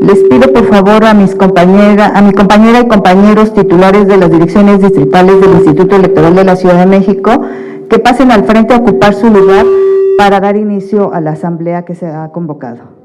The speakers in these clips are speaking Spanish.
Les pido por favor a mi compañera y compañeros titulares de las direcciones distritales del Instituto Electoral de la Ciudad de México que pasen al frente a ocupar su lugar para dar inicio a la asamblea que se ha convocado.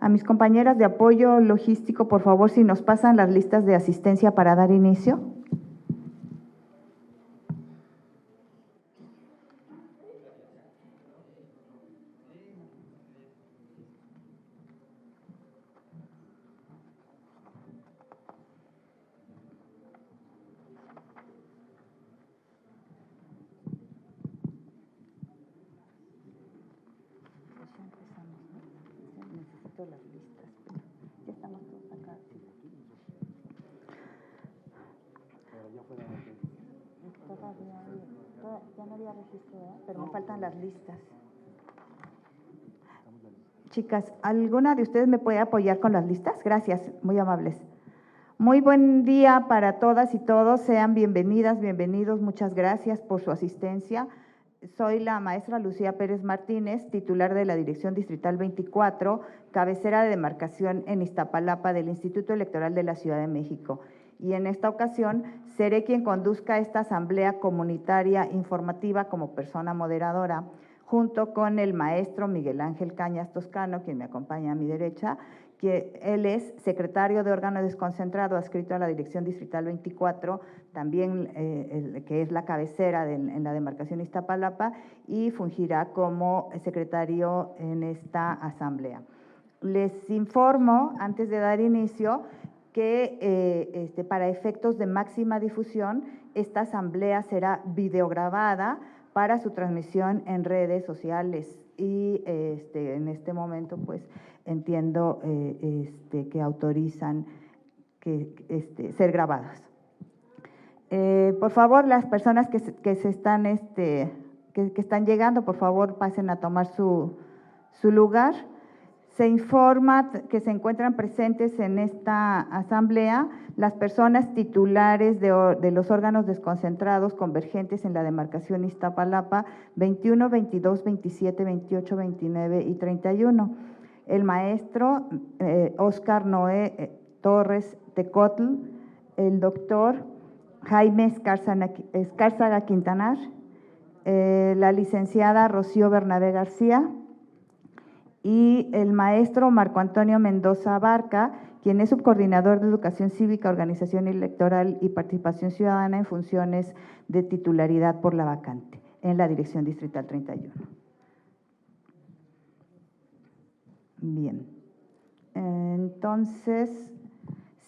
A mis compañeras de apoyo logístico, por favor, si nos pasan las listas de asistencia para dar inicio. Las listas. Ya estamos todos acá. Ya no había registro, pero me faltan las listas. Chicas, ¿alguna de ustedes me puede apoyar con las listas? Gracias, muy amables. Muy buen día para todas y todos, sean bienvenidas, bienvenidos, muchas gracias por su asistencia. Soy la maestra Lucía Pérez Martínez, titular de la Dirección Distrital 24, cabecera de demarcación en Iztapalapa del Instituto Electoral de la Ciudad de México. Y en esta ocasión seré quien conduzca esta asamblea comunitaria informativa como persona moderadora, junto con el maestro Miguel Ángel Cañas Toscano, quien me acompaña a mi derecha, que él es secretario de órgano desconcentrado adscrito a la Dirección Distrital 24, también que es la cabecera en la demarcación Iztapalapa, y fungirá como secretario en esta asamblea. Les informo, antes de dar inicio, que para efectos de máxima difusión, esta asamblea será videograbada para su transmisión en redes sociales y en este momento pues entiendo que autorizan ser grabadas. Por favor, las personas que están llegando, por favor pasen a tomar su lugar. Se informa que se encuentran presentes en esta asamblea las personas titulares de los órganos desconcentrados convergentes en la demarcación Iztapalapa 21, 22, 27, 28, 29 y 31. El maestro Óscar Noé Torres Tecotl, el doctor Jaime Escárzaga Quintanar, la licenciada Rocío Bernabé García, y el maestro Marco Antonio Mendoza Barca, quien es subcoordinador de Educación Cívica, Organización Electoral y Participación Ciudadana en funciones de titularidad por la vacante en la Dirección Distrital 31. Bien. Entonces,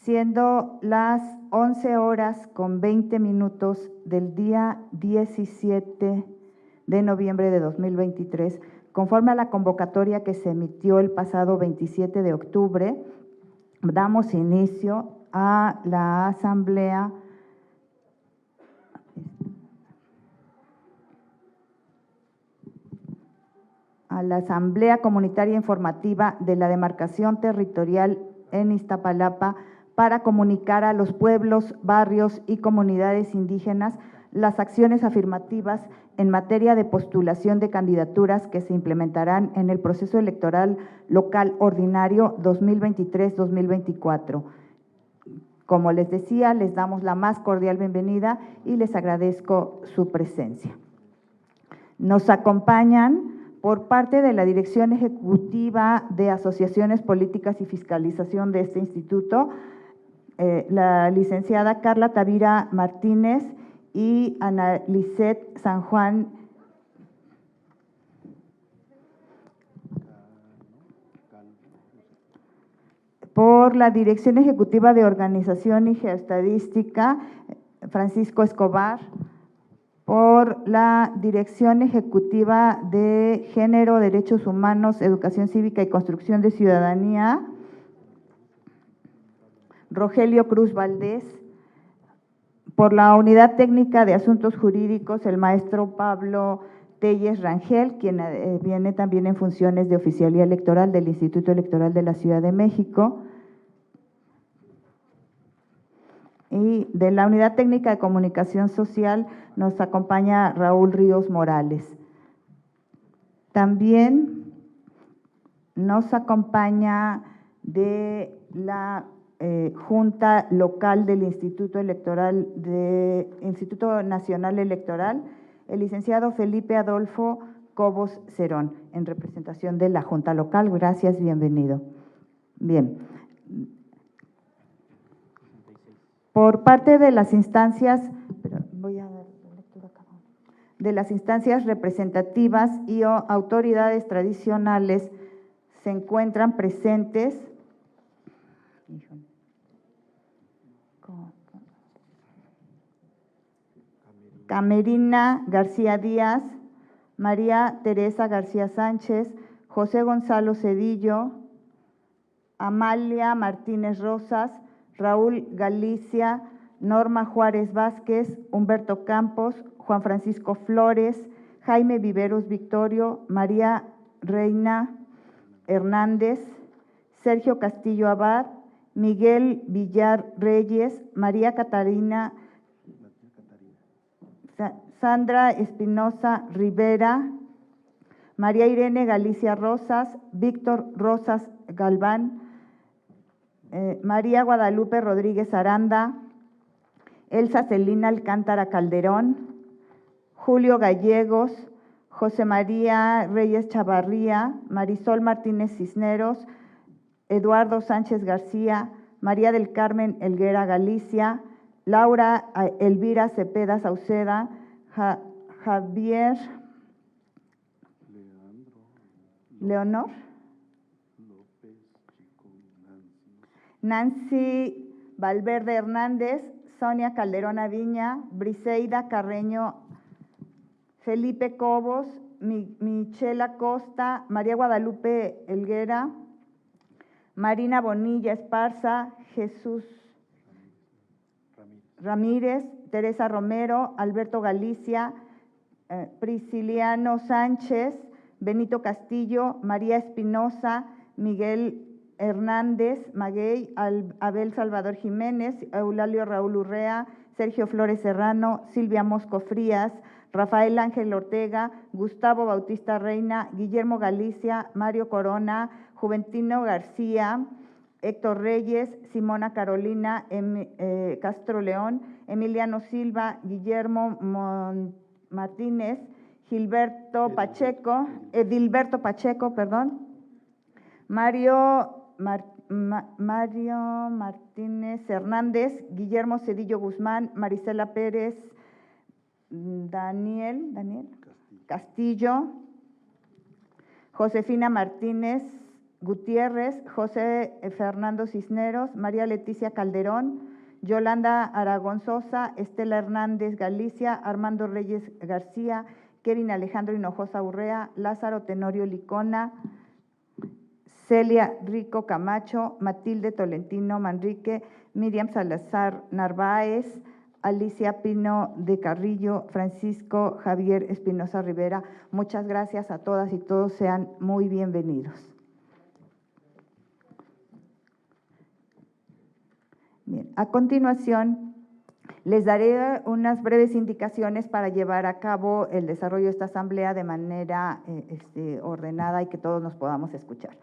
siendo las 11:20 del día 17 de noviembre de 2023, conforme a la convocatoria que se emitió el pasado 27 de octubre, damos inicio a la asamblea comunitaria informativa de la demarcación territorial en Iztapalapa para comunicar a los pueblos, barrios y comunidades indígenas las acciones afirmativas en materia de postulación de candidaturas que se implementarán en el proceso electoral local ordinario 2023-2024. Como les decía, les damos la más cordial bienvenida y les agradezco su presencia. Nos acompañan por parte de la Dirección Ejecutiva de Asociaciones Políticas y Fiscalización de este instituto, la licenciada Carla Tavira Martínez y Ana Lisset San Juan. Por la Dirección Ejecutiva de Organización y Geoestadística, Francisco Escobar. Por la Dirección Ejecutiva de Género, Derechos Humanos, Educación Cívica y Construcción de Ciudadanía, Rogelio Cruz Valdés. Por la Unidad Técnica de Asuntos Jurídicos, el maestro Pablo Telles Rangel, quien viene también en funciones de oficialía electoral del Instituto Electoral de la Ciudad de México. Y de la Unidad Técnica de Comunicación Social nos acompaña Raúl Ríos Morales. También nos acompaña de la Junta Local del Instituto Nacional Electoral, el licenciado Felipe Adolfo Cobos Cerón, en representación de la Junta Local. Gracias, bienvenido. Bien. Por parte de las instancias, representativas y autoridades tradicionales se encuentran presentes Camerina García Díaz, María Teresa García Sánchez, José Gonzalo Cedillo, Amalia Martínez Rosas, Raúl Galicia, Norma Juárez Vázquez, Humberto Campos, Juan Francisco Flores, Jaime Viveros Victorio, María Reina Hernández, Sergio Castillo Abad, Miguel Villar Reyes, María Catarina, Sandra Espinosa Rivera, María Irene Galicia Rosas, Víctor Rosas Galván, María Guadalupe Rodríguez Aranda, Elsa Celina Alcántara Calderón, Julio Gallegos, José María Reyes Chavarría, Marisol Martínez Cisneros, Eduardo Sánchez García, María del Carmen Elguera Galicia, Laura Elvira Cepeda Sauceda, Javier Leonor, Nancy Valverde Hernández, Sonia Calderón Aviña, Briseida Carreño, Felipe Cobos, Michela Costa, María Guadalupe Elguera, Marina Bonilla Esparza, Jesús Ramírez, Teresa Romero, Alberto Galicia, Prisciliano Sánchez, Benito Castillo, María Espinosa, Miguel Hernández Maguey, Abel Salvador Jiménez, Eulalio Raúl Urrea, Sergio Flores Serrano, Silvia Mosco Frías, Rafael Ángel Ortega, Gustavo Bautista Reina, Guillermo Galicia, Mario Corona, Juventino García, Héctor Reyes, Simona Carolina Castro León, Emiliano Silva, Guillermo Martínez, Edilberto Pacheco, Mario Martínez Hernández, Guillermo Cedillo Guzmán, Marisela Pérez, Daniel Castillo, Josefina Martínez Gutiérrez, José Fernando Cisneros, María Leticia Calderón, Yolanda Aragón Sosa, Estela Hernández Galicia, Armando Reyes García, Kevin Alejandro Hinojosa Urrea, Lázaro Tenorio Licona, Celia Rico Camacho, Matilde Tolentino Manrique, Miriam Salazar Narváez, Alicia Pino de Carrillo, Francisco Javier Espinosa Rivera. Muchas gracias a todas y todos, sean muy bienvenidos. Bien, a continuación les daré unas breves indicaciones para llevar a cabo el desarrollo de esta asamblea de manera ordenada y que todos nos podamos escuchar.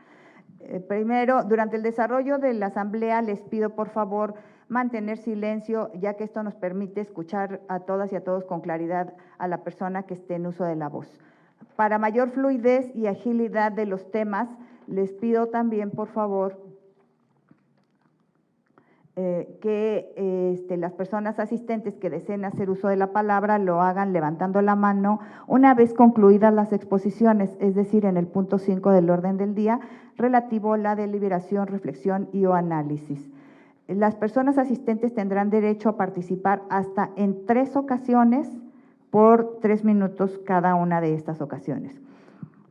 Primero, durante el desarrollo de la asamblea les pido por favor mantener silencio, ya que esto nos permite escuchar a todas y a todos con claridad a la persona que esté en uso de la voz. Para mayor fluidez y agilidad de los temas, les pido también por favor que las personas asistentes que deseen hacer uso de la palabra lo hagan levantando la mano una vez concluidas las exposiciones, es decir, en el punto 5 del orden del día, relativo a la deliberación, reflexión y o análisis. Las personas asistentes tendrán derecho a participar hasta en 3 ocasiones por 3 minutos cada una de estas ocasiones.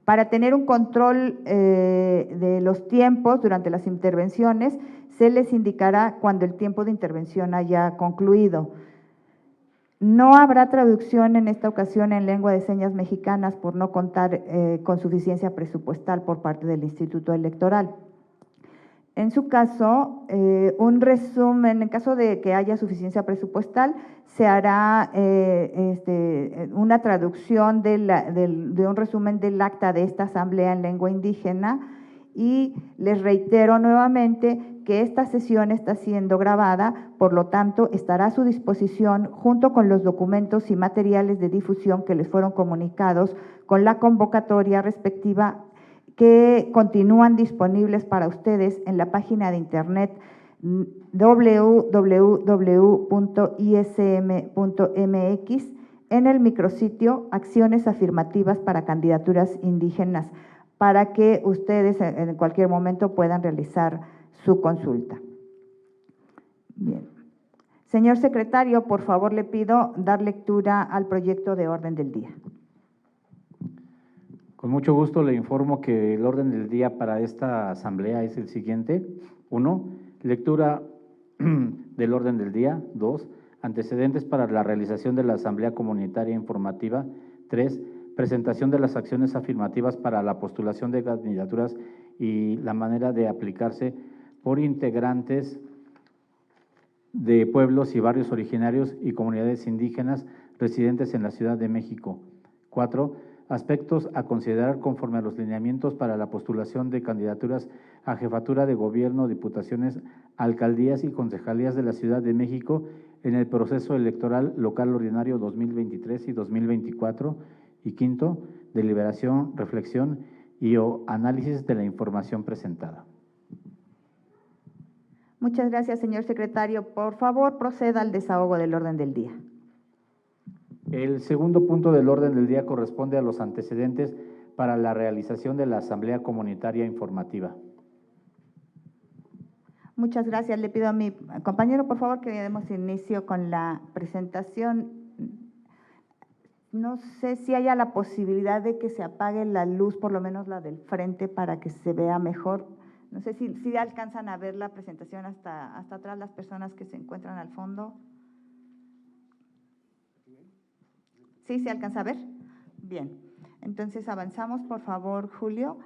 Para tener un control de los tiempos durante las intervenciones, se les indicará cuando el tiempo de intervención haya concluido. No habrá traducción en esta ocasión en lengua de señas mexicanas por no contar con suficiencia presupuestal por parte del Instituto Electoral. En su caso, un resumen, en caso de que haya suficiencia presupuestal, se hará una traducción de un resumen del acta de esta asamblea en lengua indígena, y les reitero nuevamente que esta sesión está siendo grabada, por lo tanto estará a su disposición junto con los documentos y materiales de difusión que les fueron comunicados con la convocatoria respectiva, que continúan disponibles para ustedes en la página de internet www.ism.mx, en el micrositio Acciones Afirmativas para Candidaturas Indígenas, para que ustedes en cualquier momento puedan realizar su consulta. Bien. Señor secretario, por favor le pido dar lectura al proyecto de orden del día. Con mucho gusto le informo que el orden del día para esta asamblea es el siguiente. 1. Lectura del orden del día. 2. Antecedentes para la realización de la asamblea comunitaria informativa. 3. Presentación de las acciones afirmativas para la postulación de candidaturas y la manera de aplicarse por integrantes de pueblos y barrios originarios y comunidades indígenas residentes en la Ciudad de México. 4. Aspectos a considerar conforme a los lineamientos para la postulación de candidaturas a jefatura de gobierno, diputaciones, alcaldías y concejalías de la Ciudad de México en el proceso electoral local ordinario 2023 y 2024. Y 5. Deliberación, reflexión y o análisis de la información presentada. Muchas gracias, señor secretario. Por favor, proceda al desahogo del orden del día. El segundo punto del orden del día corresponde a los antecedentes para la realización de la Asamblea Comunitaria Informativa. Muchas gracias. Le pido a mi compañero, por favor, que demos inicio con la presentación. No sé si haya la posibilidad de que se apague la luz, por lo menos la del frente, para que se vea mejor. No sé si alcanzan a ver la presentación hasta atrás las personas que se encuentran al fondo. ¿Sí se alcanza a ver? Bien. Entonces avanzamos, por favor, Julio.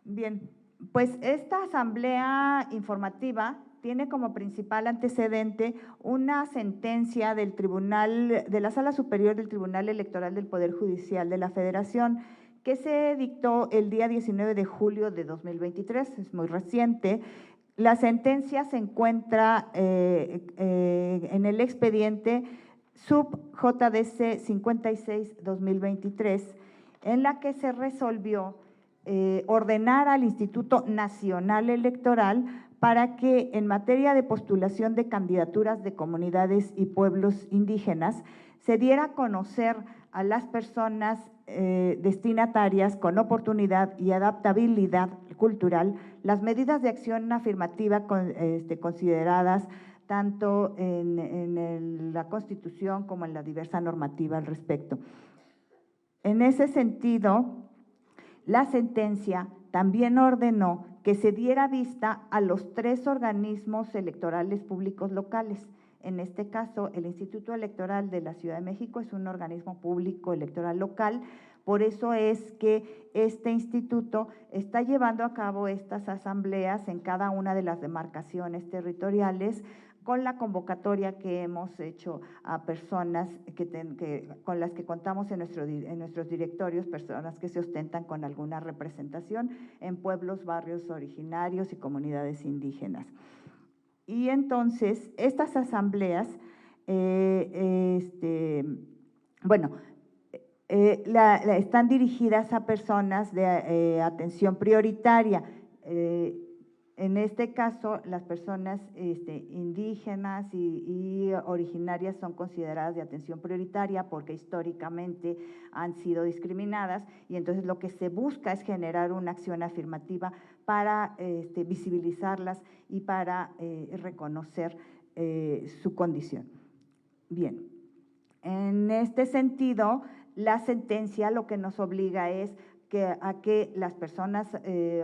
Bien, pues esta asamblea informativa tiene como principal antecedente una sentencia del Tribunal, de la Sala Superior del Tribunal Electoral del Poder Judicial de la Federación, que se dictó el día 19 de julio de 2023, es muy reciente. La sentencia se encuentra en el expediente sub JDC 56-2023, en la que se resolvió ordenar al Instituto Nacional Electoral para que en materia de postulación de candidaturas de comunidades y pueblos indígenas se diera a conocer a las personas destinatarias con oportunidad y adaptabilidad, cultural, las medidas de acción afirmativa consideradas tanto en la Constitución como en la diversa normativa al respecto. En ese sentido, la sentencia también ordenó que se diera vista a los 3 organismos electorales públicos locales. En este caso, el Instituto Electoral de la Ciudad de México es un organismo público electoral local, por eso es que este instituto está llevando a cabo estas asambleas en cada una de las demarcaciones territoriales, con la convocatoria que hemos hecho a personas con las que contamos en nuestros directorios, personas que se ostentan con alguna representación en pueblos, barrios originarios y comunidades indígenas. Y entonces, estas asambleas, están dirigidas a personas de atención prioritaria. En este caso, las personas indígenas y originarias son consideradas de atención prioritaria porque históricamente han sido discriminadas, y entonces lo que se busca es generar una acción afirmativa para visibilizarlas y para reconocer su condición. Bien, en este sentido, la sentencia lo que nos obliga es a que las personas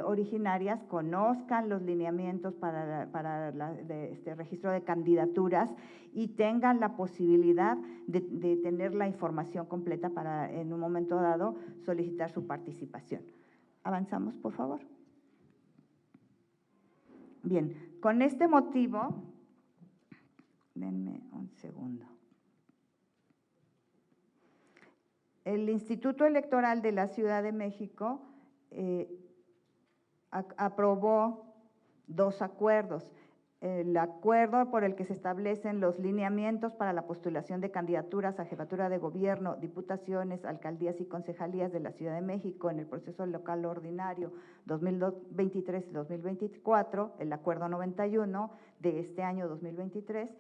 originarias conozcan los lineamientos para este registro de candidaturas y tengan la posibilidad de tener la información completa para, en un momento dado, solicitar su participación. Avanzamos, por favor. Bien, con este motivo, denme un segundo. El Instituto Electoral de la Ciudad de México aprobó 2 acuerdos. El acuerdo por el que se establecen los lineamientos para la postulación de candidaturas a jefatura de gobierno, diputaciones, alcaldías y concejalías de la Ciudad de México en el proceso local ordinario 2023 y 2024, el acuerdo 91 de este año 2023,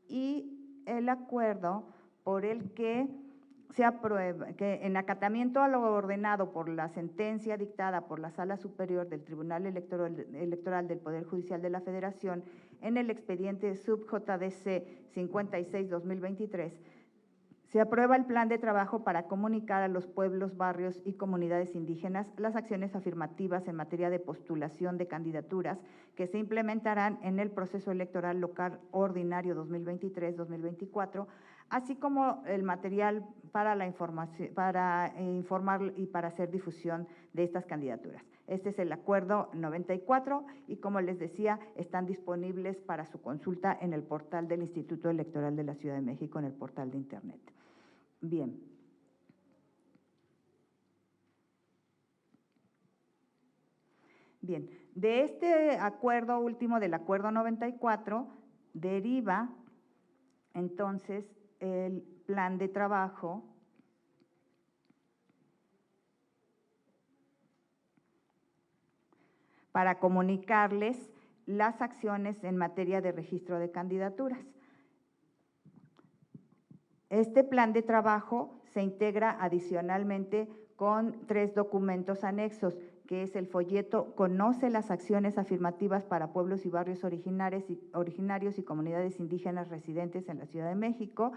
y el acuerdo por el que se aprueba que, en acatamiento a lo ordenado por la sentencia dictada por la Sala Superior del Tribunal Electoral del Poder Judicial de la Federación en el expediente sub-JDC 56-2023, se aprueba el plan de trabajo para comunicar a los pueblos, barrios y comunidades indígenas las acciones afirmativas en materia de postulación de candidaturas que se implementarán en el proceso electoral local ordinario 2023-2024, así como el material para la información, para informar y para hacer difusión de estas candidaturas. Este es el acuerdo 94 y, como les decía, están disponibles para su consulta en el portal del Instituto Electoral de la Ciudad de México, en el portal de internet. Bien. Bien, de este acuerdo último, del acuerdo 94, deriva entonces el plan de trabajo para comunicarles las acciones en materia de registro de candidaturas. Este plan de trabajo se integra adicionalmente con 3 documentos anexos, que es el folleto Conoce las acciones afirmativas para pueblos y barrios originarios y comunidades indígenas residentes en la Ciudad de México,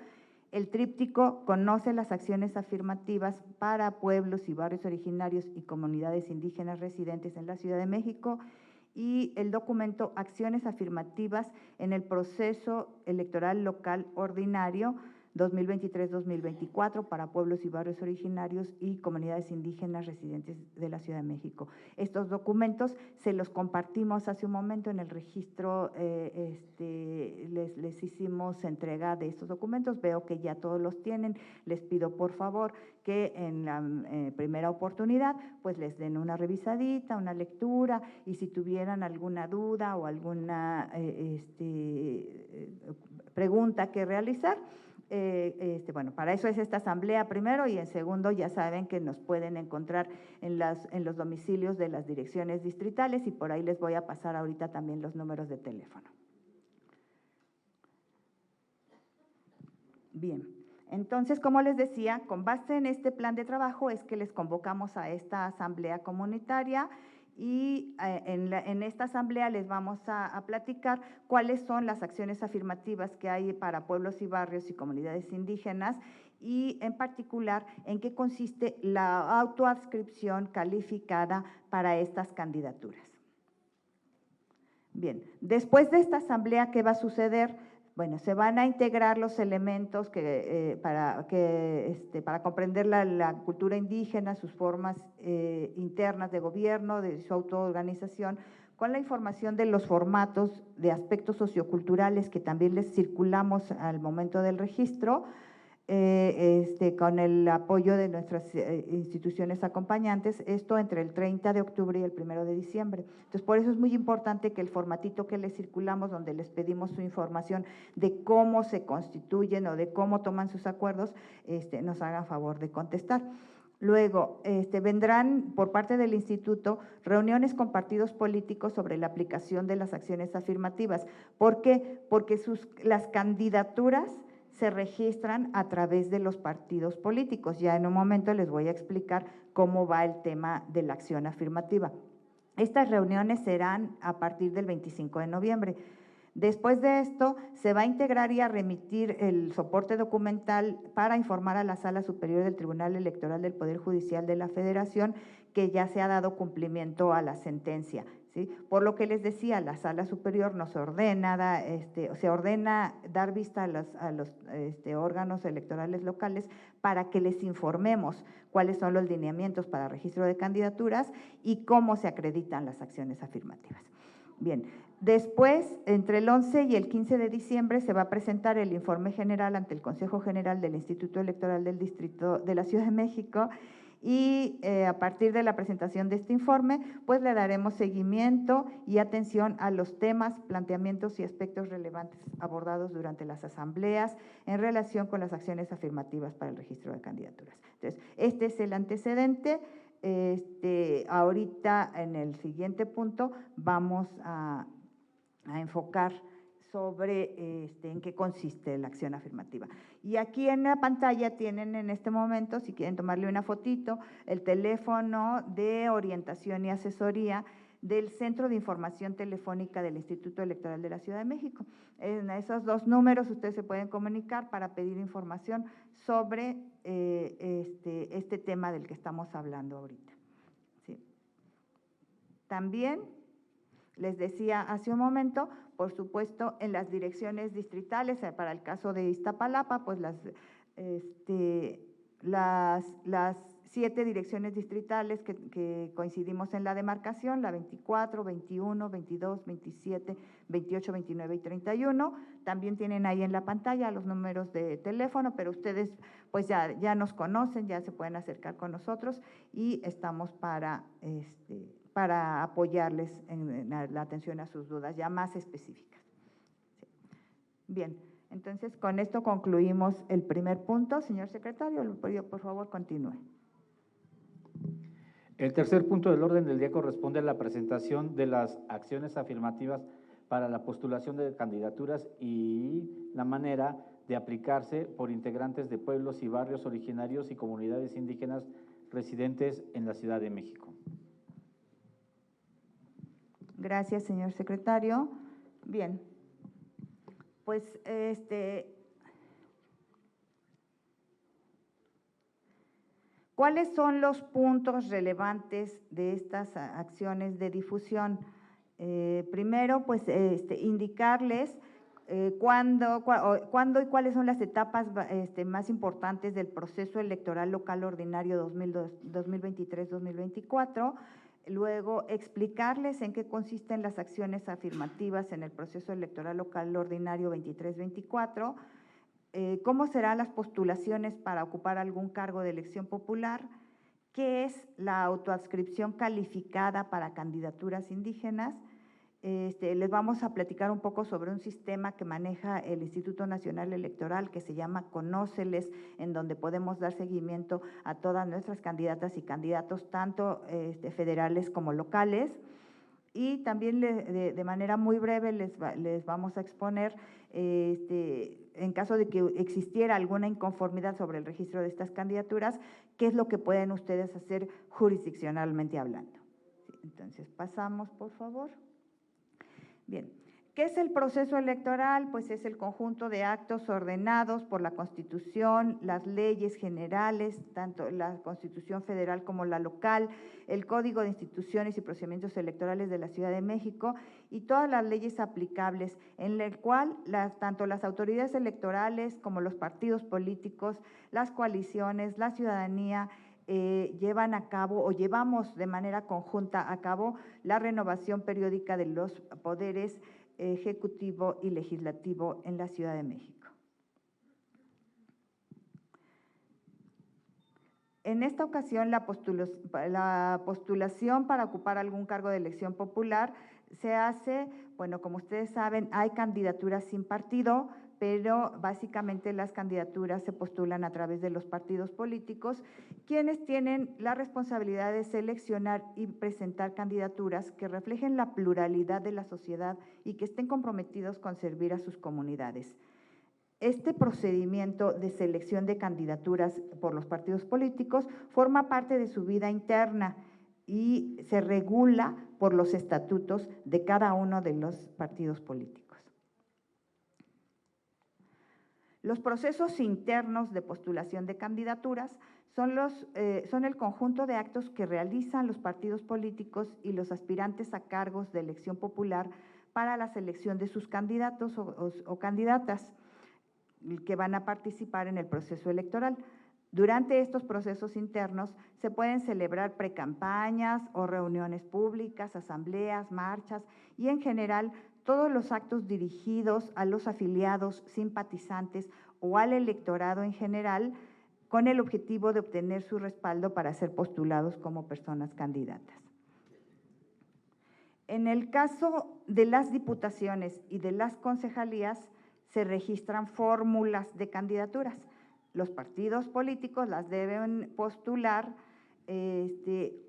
el tríptico Conoce las acciones afirmativas para pueblos y barrios originarios y comunidades indígenas residentes en la Ciudad de México, y el documento Acciones afirmativas en el proceso electoral local ordinario 2023-2024 para pueblos y barrios originarios y comunidades indígenas residentes de la Ciudad de México. Estos documentos se los compartimos hace un momento en el registro, les hicimos entrega de estos documentos, veo que ya todos los tienen, les pido por favor que en la primera oportunidad pues les den una revisadita, una lectura, y si tuvieran alguna duda o alguna pregunta que realizar, bueno, para eso es esta asamblea primero, y en segundo ya saben que nos pueden encontrar en los domicilios de las direcciones distritales, y por ahí les voy a pasar ahorita también los números de teléfono. Bien, entonces, como les decía, con base en este plan de trabajo es que les convocamos a esta asamblea comunitaria, y en esta asamblea les vamos a platicar cuáles son las acciones afirmativas que hay para pueblos y barrios y comunidades indígenas y en particular en qué consiste la autoadscripción calificada para estas candidaturas. Bien, después de esta asamblea, ¿qué va a suceder? Bueno, se van a integrar los elementos para comprender la cultura indígena, sus formas internas de gobierno, de su autoorganización, con la información de los formatos de aspectos socioculturales que también les circulamos al momento del registro, con el apoyo de nuestras instituciones acompañantes, esto entre el 30 de octubre y el 1 de diciembre. Entonces, por eso es muy importante que el formatito que les circulamos, donde les pedimos su información de cómo se constituyen o de cómo toman sus acuerdos, nos hagan favor de contestar. Luego, vendrán por parte del instituto reuniones con partidos políticos sobre la aplicación de las acciones afirmativas. ¿Por qué? Porque las candidaturas se registran a través de los partidos políticos. Ya en un momento les voy a explicar cómo va el tema de la acción afirmativa. Estas reuniones serán a partir del 25 de noviembre. Después de esto, se va a integrar y a remitir el soporte documental para informar a la Sala Superior del Tribunal Electoral del Poder Judicial de la Federación que ya se ha dado cumplimiento a la sentencia, ¿sí? Por lo que les decía, la Sala Superior nos ordena, se ordena dar vista a los órganos electorales locales para que les informemos cuáles son los lineamientos para registro de candidaturas y cómo se acreditan las acciones afirmativas. Bien, después, entre el 11 y el 15 de diciembre, se va a presentar el informe general ante el Consejo General del Instituto Electoral del Distrito de la Ciudad de México y a partir de la presentación de este informe, pues le daremos seguimiento y atención a los temas, planteamientos y aspectos relevantes abordados durante las asambleas en relación con las acciones afirmativas para el registro de candidaturas. Entonces, este es el antecedente. Ahorita en el siguiente punto vamos a enfocar sobre en qué consiste la acción afirmativa. Y aquí en la pantalla tienen en este momento, si quieren tomarle una fotito, el teléfono de orientación y asesoría del Centro de Información Telefónica del Instituto Electoral de la Ciudad de México. En esos dos números ustedes se pueden comunicar para pedir información sobre este tema del que estamos hablando ahorita. ¿Sí? También les decía hace un momento, por supuesto, en las direcciones distritales, para el caso de Iztapalapa, pues las 7 direcciones distritales que coincidimos en la demarcación, la 24, 21, 22, 27, 28, 29 y 31, también tienen ahí en la pantalla los números de teléfono, pero ustedes pues ya nos conocen, ya se pueden acercar con nosotros y estamos para apoyarles en la atención a sus dudas ya más específicas. Sí. Bien, entonces con esto concluimos el primer punto. Señor secretario, por favor, continúe. El tercer punto del orden del día corresponde a la presentación de las acciones afirmativas para la postulación de candidaturas y la manera de aplicarse por integrantes de pueblos y barrios originarios y comunidades indígenas residentes en la Ciudad de México. Gracias, señor secretario. Bien, pues ¿cuáles son los puntos relevantes de estas acciones de difusión? Primero, pues indicarles cuándo y cuáles son las etapas más importantes del proceso electoral local ordinario 2023-2024. Luego, explicarles en qué consisten las acciones afirmativas en el proceso electoral local ordinario 23-24, cómo serán las postulaciones para ocupar algún cargo de elección popular, qué es la autoadscripción calificada para candidaturas indígenas. Les vamos a platicar un poco sobre un sistema que maneja el Instituto Nacional Electoral que se llama Conóceles, en donde podemos dar seguimiento a todas nuestras candidatas y candidatos, tanto federales como locales. Y también de manera muy breve les vamos a exponer, en caso de que existiera alguna inconformidad sobre el registro de estas candidaturas, qué es lo que pueden ustedes hacer jurisdiccionalmente hablando. ¿Sí? Entonces, pasamos, por favor. Bien, ¿qué es el proceso electoral? Pues es el conjunto de actos ordenados por la Constitución, las leyes generales, tanto la Constitución federal como la local, el Código de Instituciones y Procedimientos Electorales de la Ciudad de México y todas las leyes aplicables, en el cual tanto las autoridades electorales como los partidos políticos, las coaliciones, la ciudadanía, llevan a cabo o llevamos de manera conjunta a cabo la renovación periódica de los poderes ejecutivo y legislativo en la Ciudad de México. En esta ocasión, la postulación para ocupar algún cargo de elección popular se hace, bueno, como ustedes saben, hay candidaturas sin partido, pero básicamente las candidaturas se postulan a través de los partidos políticos, quienes tienen la responsabilidad de seleccionar y presentar candidaturas que reflejen la pluralidad de la sociedad y que estén comprometidos con servir a sus comunidades. Este procedimiento de selección de candidaturas por los partidos políticos forma parte de su vida interna y se regula por los estatutos de cada uno de los partidos políticos. Los procesos internos de postulación de candidaturas son el conjunto de actos que realizan los partidos políticos y los aspirantes a cargos de elección popular para la selección de sus candidatos o candidatas que van a participar en el proceso electoral. Durante estos procesos internos se pueden celebrar precampañas o reuniones públicas, asambleas, marchas y en general todos los actos dirigidos a los afiliados, simpatizantes o al electorado en general con el objetivo de obtener su respaldo para ser postulados como personas candidatas. En el caso de las diputaciones y de las concejalías, se registran fórmulas de candidaturas. Los partidos políticos las deben postular,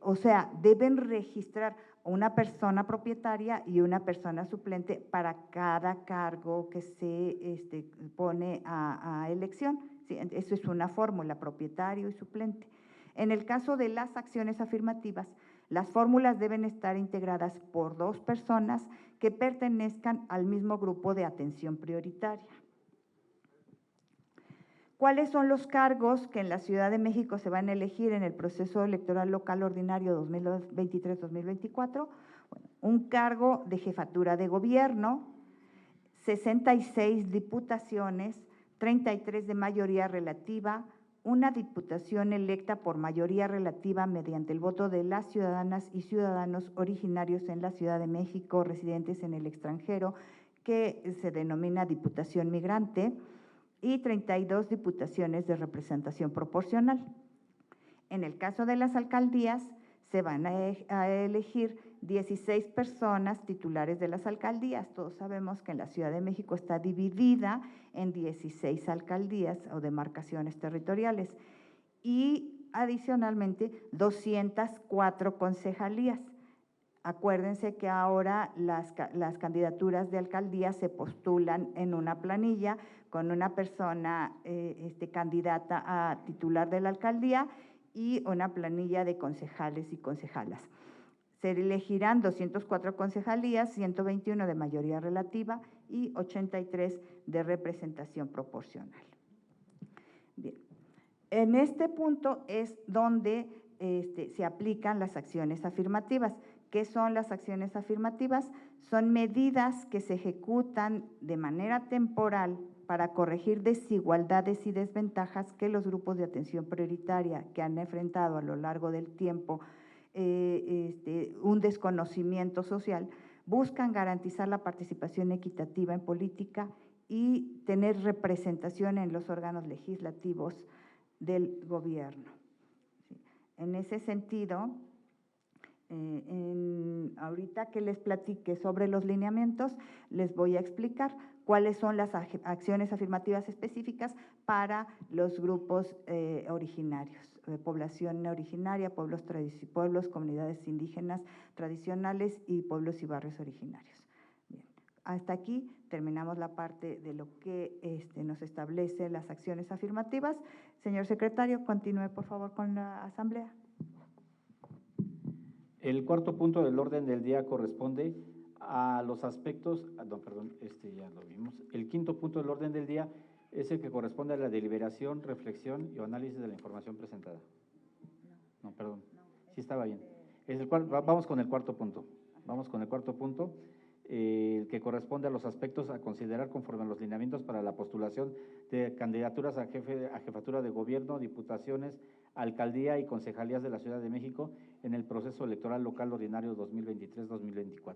o sea, deben registrar una persona propietaria y una persona suplente para cada cargo que se pone a elección. Sí, eso es una fórmula, propietario y suplente. En el caso de las acciones afirmativas, las fórmulas deben estar integradas por 2 personas que pertenezcan al mismo grupo de atención prioritaria. ¿Cuáles son los cargos que en la Ciudad de México se van a elegir en el proceso electoral local ordinario 2023-2024? Bueno, un cargo de jefatura de gobierno, 66 diputaciones, 33 de mayoría relativa, una diputación electa por mayoría relativa mediante el voto de las ciudadanas y ciudadanos originarios en la Ciudad de México, residentes en el extranjero, que se denomina diputación migrante, y 32 diputaciones de representación proporcional. En el caso de las alcaldías, se van a elegir 16 personas titulares de las alcaldías. Todos sabemos que en la Ciudad de México está dividida en 16 alcaldías o demarcaciones territoriales y adicionalmente 204 concejalías. Acuérdense que ahora las candidaturas de alcaldía se postulan en una planilla con una persona candidata a titular de la alcaldía y una planilla de concejales y concejalas. Se elegirán 204 concejalías, 121 de mayoría relativa y 83 de representación proporcional. Bien, en este punto es donde se aplican las acciones afirmativas. ¿Qué son las acciones afirmativas? Son medidas que se ejecutan de manera temporal para corregir desigualdades y desventajas que los grupos de atención prioritaria que han enfrentado a lo largo del tiempo un desconocimiento social, buscan garantizar la participación equitativa en política y tener representación en los órganos legislativos del gobierno. ¿Sí? En ese sentido, ahorita que les platique sobre los lineamientos, les voy a explicar cuáles son las acciones afirmativas específicas para los grupos originarios, población originaria, pueblos, comunidades indígenas tradicionales y pueblos y barrios originarios. Bien, hasta aquí terminamos la parte de lo que nos establece las acciones afirmativas. Señor secretario, continúe por favor con la asamblea. El cuarto punto del orden del día corresponde a los aspectos, no, perdón, ya lo vimos. El quinto punto del orden del día es el que corresponde a la deliberación, reflexión y análisis de la información presentada. No, perdón, sí estaba bien. Vamos con el cuarto punto. Vamos con el cuarto punto, que corresponde a los aspectos a considerar conforme a los lineamientos para la postulación de candidaturas a jefatura de gobierno, diputaciones, alcaldía y concejalías de la Ciudad de México en el proceso electoral local ordinario 2023-2024.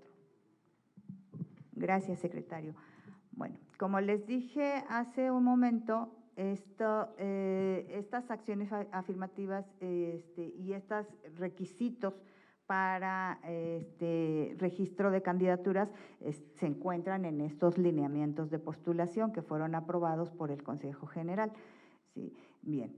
Gracias, secretario. Bueno, como les dije hace un momento, estas acciones afirmativas y estos requisitos para registro de candidaturas se encuentran en estos lineamientos de postulación que fueron aprobados por el Consejo General. Sí, bien.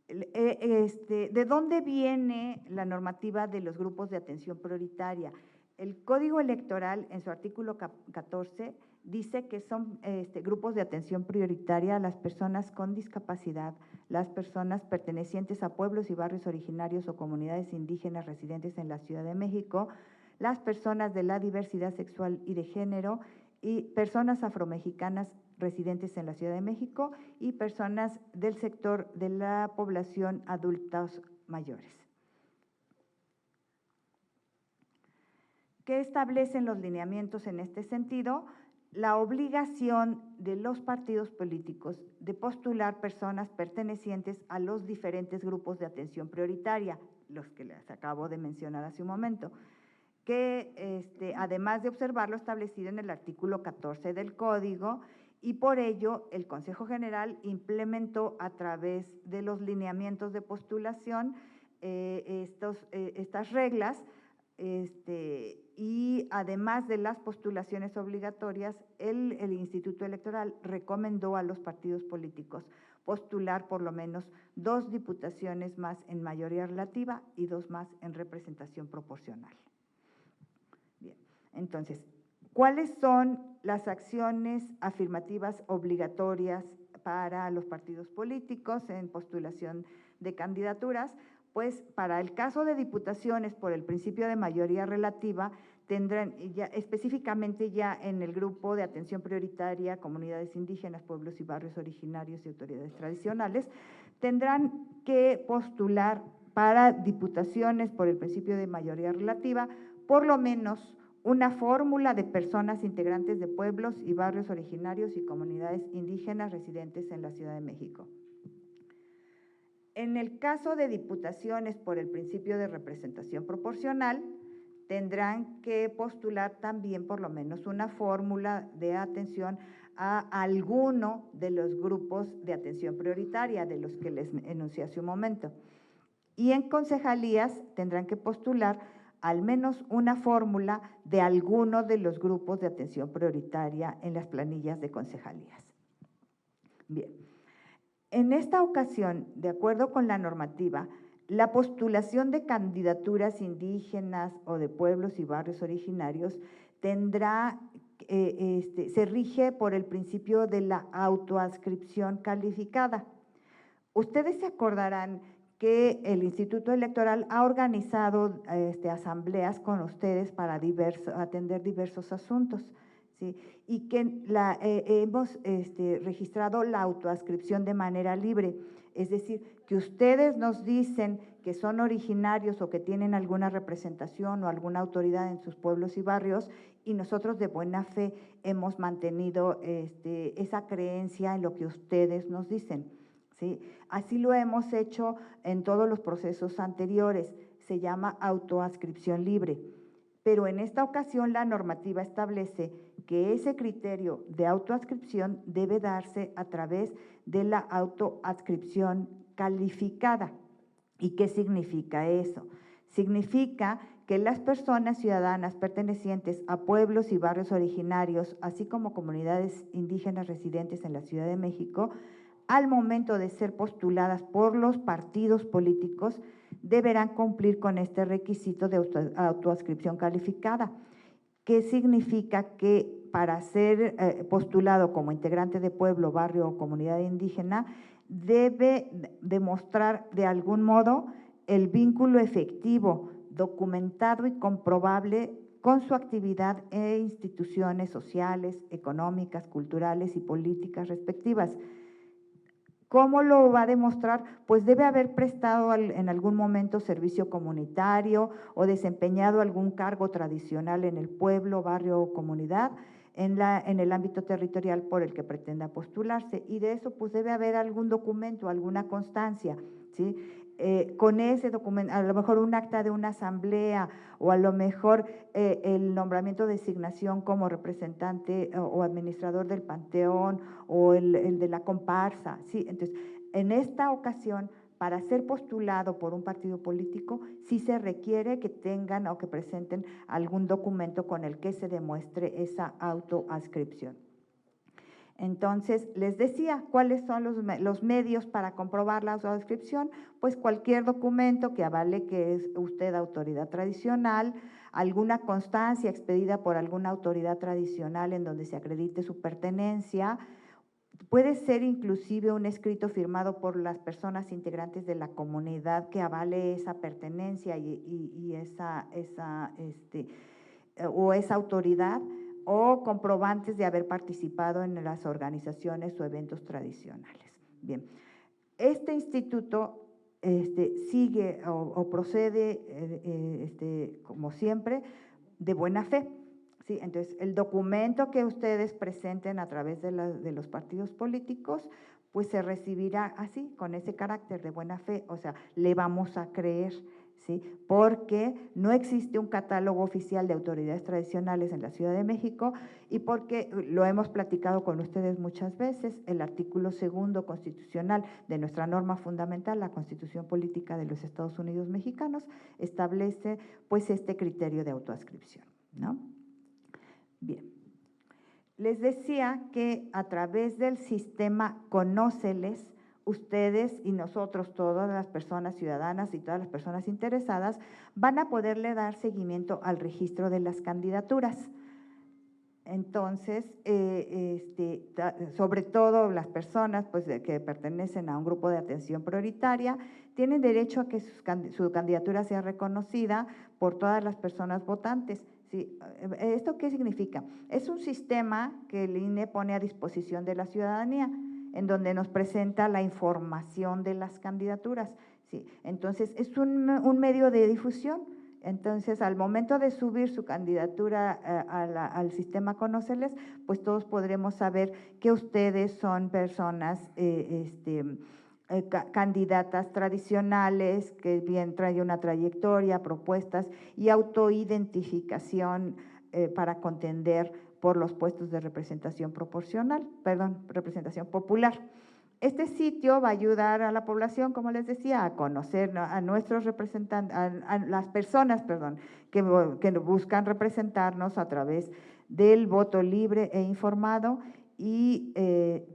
¿De dónde viene la normativa de los grupos de atención prioritaria? El Código Electoral, en su artículo 14, dice que son grupos de atención prioritaria las personas con discapacidad, las personas pertenecientes a pueblos y barrios originarios o comunidades indígenas residentes en la Ciudad de México, las personas de la diversidad sexual y de género y personas afromexicanas residentes en la Ciudad de México y personas del sector de la población adultos mayores. ¿Qué establecen los lineamientos en este sentido? La obligación de los partidos políticos de postular personas pertenecientes a los diferentes grupos de atención prioritaria, los que les acabo de mencionar hace un momento, que además de observar lo establecido en el artículo 14 del Código, y por ello el Consejo General implementó a través de los lineamientos de postulación estas reglas, y además de las postulaciones obligatorias, el Instituto Electoral recomendó a los partidos políticos postular por lo menos 2 diputaciones más en mayoría relativa y 2 más en representación proporcional. Bien, entonces, ¿cuáles son las acciones afirmativas obligatorias para los partidos políticos en postulación de candidaturas? Pues para el caso de diputaciones por el principio de mayoría relativa, tendrán ya específicamente ya en el grupo de atención prioritaria, comunidades indígenas, pueblos y barrios originarios y autoridades tradicionales, tendrán que postular para diputaciones por el principio de mayoría relativa por lo menos una fórmula de personas integrantes de pueblos y barrios originarios y comunidades indígenas residentes en la Ciudad de México. En el caso de diputaciones por el principio de representación proporcional, tendrán que postular también por lo menos una fórmula de atención a alguno de los grupos de atención prioritaria, de los que les enuncié hace un momento. Y en concejalías tendrán que postular al menos una fórmula de alguno de los grupos de atención prioritaria en las planillas de concejalías. Bien. En esta ocasión, de acuerdo con la normativa, la postulación de candidaturas indígenas o de pueblos y barrios originarios tendrá, se rige por el principio de la autoadscripción calificada. Ustedes se acordarán que el Instituto Electoral ha organizado asambleas con ustedes para atender diversos asuntos. ¿Sí? Y que hemos registrado la autoadscripción de manera libre, es decir, que ustedes nos dicen que son originarios o que tienen alguna representación o alguna autoridad en sus pueblos y barrios, y nosotros de buena fe hemos mantenido esa creencia en lo que ustedes nos dicen. ¿Sí? Así lo hemos hecho en todos los procesos anteriores, se llama autoadscripción libre. Pero en esta ocasión la normativa establece que ese criterio de autoadscripción debe darse a través de la autoadscripción calificada. ¿Y qué significa eso? Significa que las personas ciudadanas pertenecientes a pueblos y barrios originarios, así como comunidades indígenas residentes en la Ciudad de México, al momento de ser postuladas por los partidos políticos, deberán cumplir con este requisito de autoadscripción calificada, que significa que para ser postulado como integrante de pueblo, barrio o comunidad indígena, debe demostrar de algún modo el vínculo efectivo documentado y comprobable con su actividad e instituciones sociales, económicas, culturales y políticas respectivas. ¿Cómo lo va a demostrar? Pues debe haber prestado en algún momento servicio comunitario o desempeñado algún cargo tradicional en el pueblo, barrio o comunidad en el ámbito territorial por el que pretenda postularse, y de eso pues debe haber algún documento, alguna constancia, ¿sí? Con ese documento, a lo mejor un acta de una asamblea o a lo mejor el nombramiento de designación como representante o administrador del panteón o el de la comparsa, ¿sí? Entonces, en esta ocasión, para ser postulado por un partido político, sí se requiere que tengan o que presenten algún documento con el que se demuestre esa autoadscripción. Entonces, les decía, ¿cuáles son los medios para comprobar la autoadscripción? Pues cualquier documento que avale que es usted autoridad tradicional, alguna constancia expedida por alguna autoridad tradicional en donde se acredite su pertenencia, puede ser inclusive un escrito firmado por las personas integrantes de la comunidad que avale esa pertenencia y esa autoridad, o comprobantes de haber participado en las organizaciones o eventos tradicionales. Bien, este instituto sigue o procede, como siempre, de buena fe. Sí, entonces, el documento que ustedes presenten a través de los partidos políticos, pues se recibirá así, con ese carácter de buena fe, o sea, le vamos a creer, ¿sí? Porque no existe un catálogo oficial de autoridades tradicionales en la Ciudad de México y porque lo hemos platicado con ustedes muchas veces, el artículo 2 constitucional de nuestra norma fundamental, la Constitución Política de los Estados Unidos Mexicanos, establece pues este criterio de autoadscripción, ¿no? Bien, les decía que a través del sistema Conóceles, ustedes y nosotros, todas las personas ciudadanas y todas las personas interesadas, van a poderle dar seguimiento al registro de las candidaturas. Entonces, sobre todo las personas pues, que pertenecen a un grupo de atención prioritaria, tienen derecho a que su candidatura sea reconocida por todas las personas votantes. ¿Sí? ¿Esto qué significa? Es un sistema que el INE pone a disposición de la ciudadanía, en donde nos presenta la información de las candidaturas. ¿Sí? Entonces, es un medio de difusión. Entonces, al momento de subir su candidatura al sistema Conóceles, pues todos podremos saber que ustedes son personas candidatas tradicionales, que bien traen una trayectoria, propuestas y autoidentificación para contender por los puestos de representación representación popular. Este sitio va a ayudar a la población, como les decía, a conocer a nuestros representantes, a las personas, que buscan representarnos a través del voto libre e informado y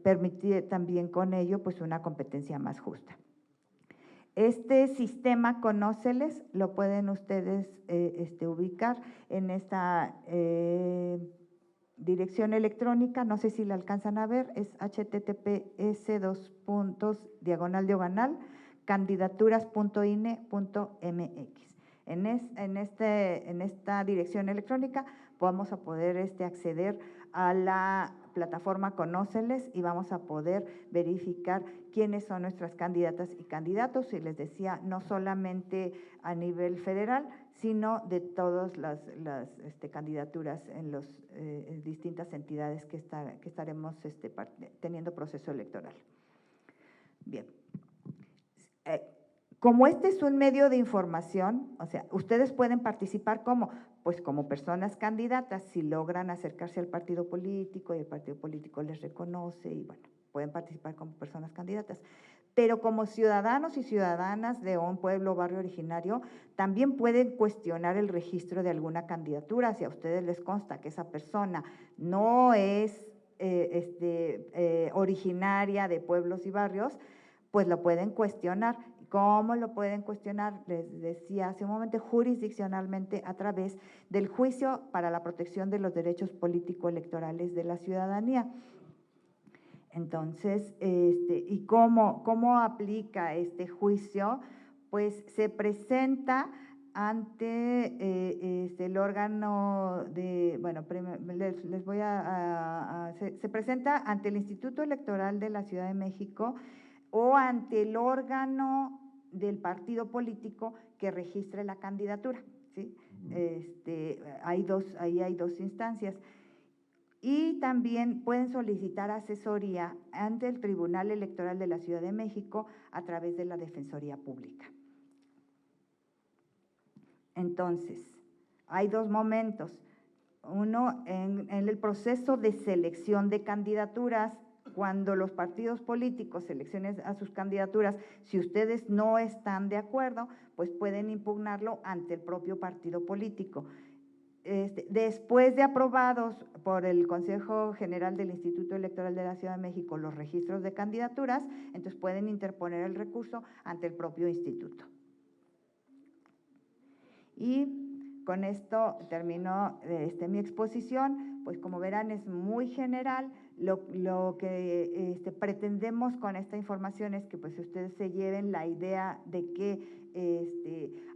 permitir también con ello pues una competencia más justa. Este sistema Conóceles lo pueden ustedes ubicar en esta dirección electrónica, no sé si la alcanzan a ver, es https://candidaturas.ine.mx. En esta dirección electrónica vamos a poder acceder a la plataforma Conóceles y vamos a poder verificar quiénes son nuestras candidatas y candidatos, y les decía, no solamente a nivel federal, sino de todas las candidaturas en las distintas entidades que estaremos teniendo proceso electoral. Bien. Como este es un medio de información, o sea, ustedes pueden participar como, pues como personas candidatas, si logran acercarse al partido político y el partido político les reconoce y bueno, pueden participar como personas candidatas. Pero como ciudadanos y ciudadanas de un pueblo o barrio originario, también pueden cuestionar el registro de alguna candidatura. Si a ustedes les consta que esa persona no es originaria de pueblos y barrios, pues lo pueden cuestionar. ¿Cómo lo pueden cuestionar? Les decía hace un momento, jurisdiccionalmente a través del juicio para la protección de los derechos político-electorales de la ciudadanía. Entonces, ¿y cómo aplica este juicio? Pues se presenta ante el órgano de, bueno, les voy se presenta ante el Instituto Electoral de la Ciudad de México o ante el órgano del partido político que registre la candidatura, ¿sí? Ahí hay dos instancias. Y también pueden solicitar asesoría ante el Tribunal Electoral de la Ciudad de México a través de la Defensoría Pública. Entonces, hay dos momentos. Uno, en el proceso de selección de candidaturas, cuando los partidos políticos seleccionen a sus candidaturas, si ustedes no están de acuerdo, pues pueden impugnarlo ante el propio partido político. Después de aprobados por el Consejo General del Instituto Electoral de la Ciudad de México los registros de candidaturas, entonces pueden interponer el recurso ante el propio instituto. Y con esto terminó mi exposición. Pues como verán es muy general. Lo que pretendemos con esta información es que pues ustedes se lleven la idea de que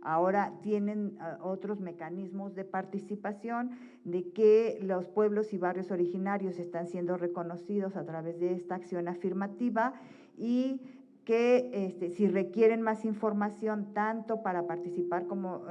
ahora tienen otros mecanismos de participación, de que los pueblos y barrios originarios están siendo reconocidos a través de esta acción afirmativa y que si requieren más información tanto para participar como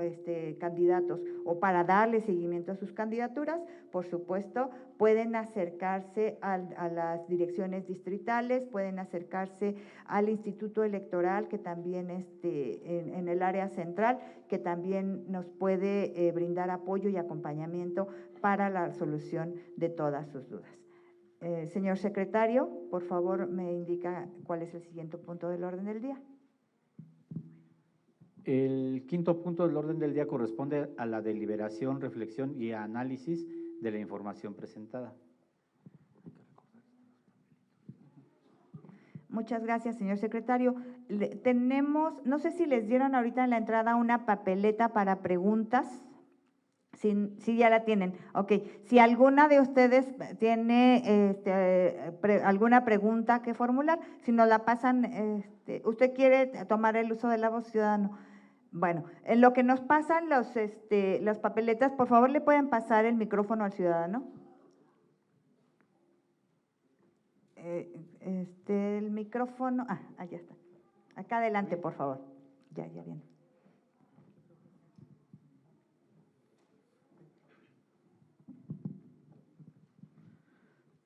candidatos o para darle seguimiento a sus candidaturas, por supuesto, pueden acercarse a las direcciones distritales, pueden acercarse al Instituto Electoral, que también en el área central, que también nos puede brindar apoyo y acompañamiento para la solución de todas sus dudas. Señor secretario, por favor, me indica cuál es el siguiente punto del orden del día. El quinto punto del orden del día corresponde a la deliberación, reflexión y análisis de la información presentada. Muchas gracias, señor secretario. Tenemos, no sé si les dieron ahorita en la entrada una papeleta para preguntas. Sí, ya la tienen. Ok, si alguna de ustedes tiene alguna pregunta que formular, si nos la pasan, ¿usted quiere tomar el uso de la voz, ciudadano? Bueno, en lo que nos pasan las papeletas, por favor, ¿le pueden pasar el micrófono al ciudadano? El micrófono, allá está. Acá adelante, por favor. Ya viene.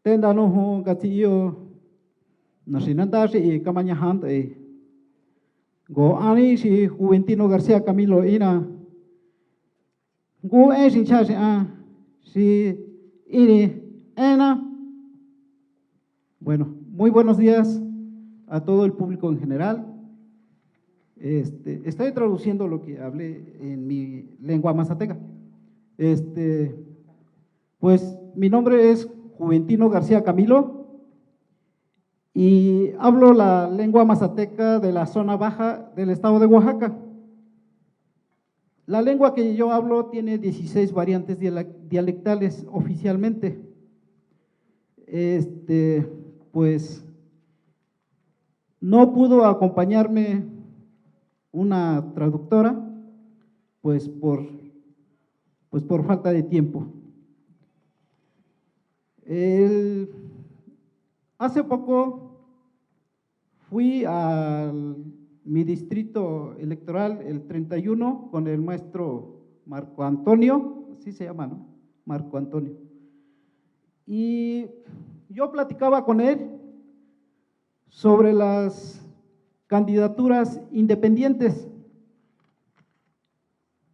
Tenda no ho gatillo nasinanta si kamaña hand go ani si Juventino García Camilo ina go sin chase si ini ena. Bueno, muy buenos días a todo el público en general. Estoy traduciendo lo que hablé en mi lengua mazateca. Pues mi nombre es Juventino García Camilo y hablo la lengua mazateca de la zona baja del estado de Oaxaca. La lengua que yo hablo tiene 16 variantes dialectales oficialmente. Pues no pudo acompañarme una traductora, pues por falta de tiempo. Hace poco fui a mi distrito electoral, el 31, con el maestro Marco Antonio, así se llama, ¿no? Marco Antonio. Y yo platicaba con él sobre las candidaturas independientes.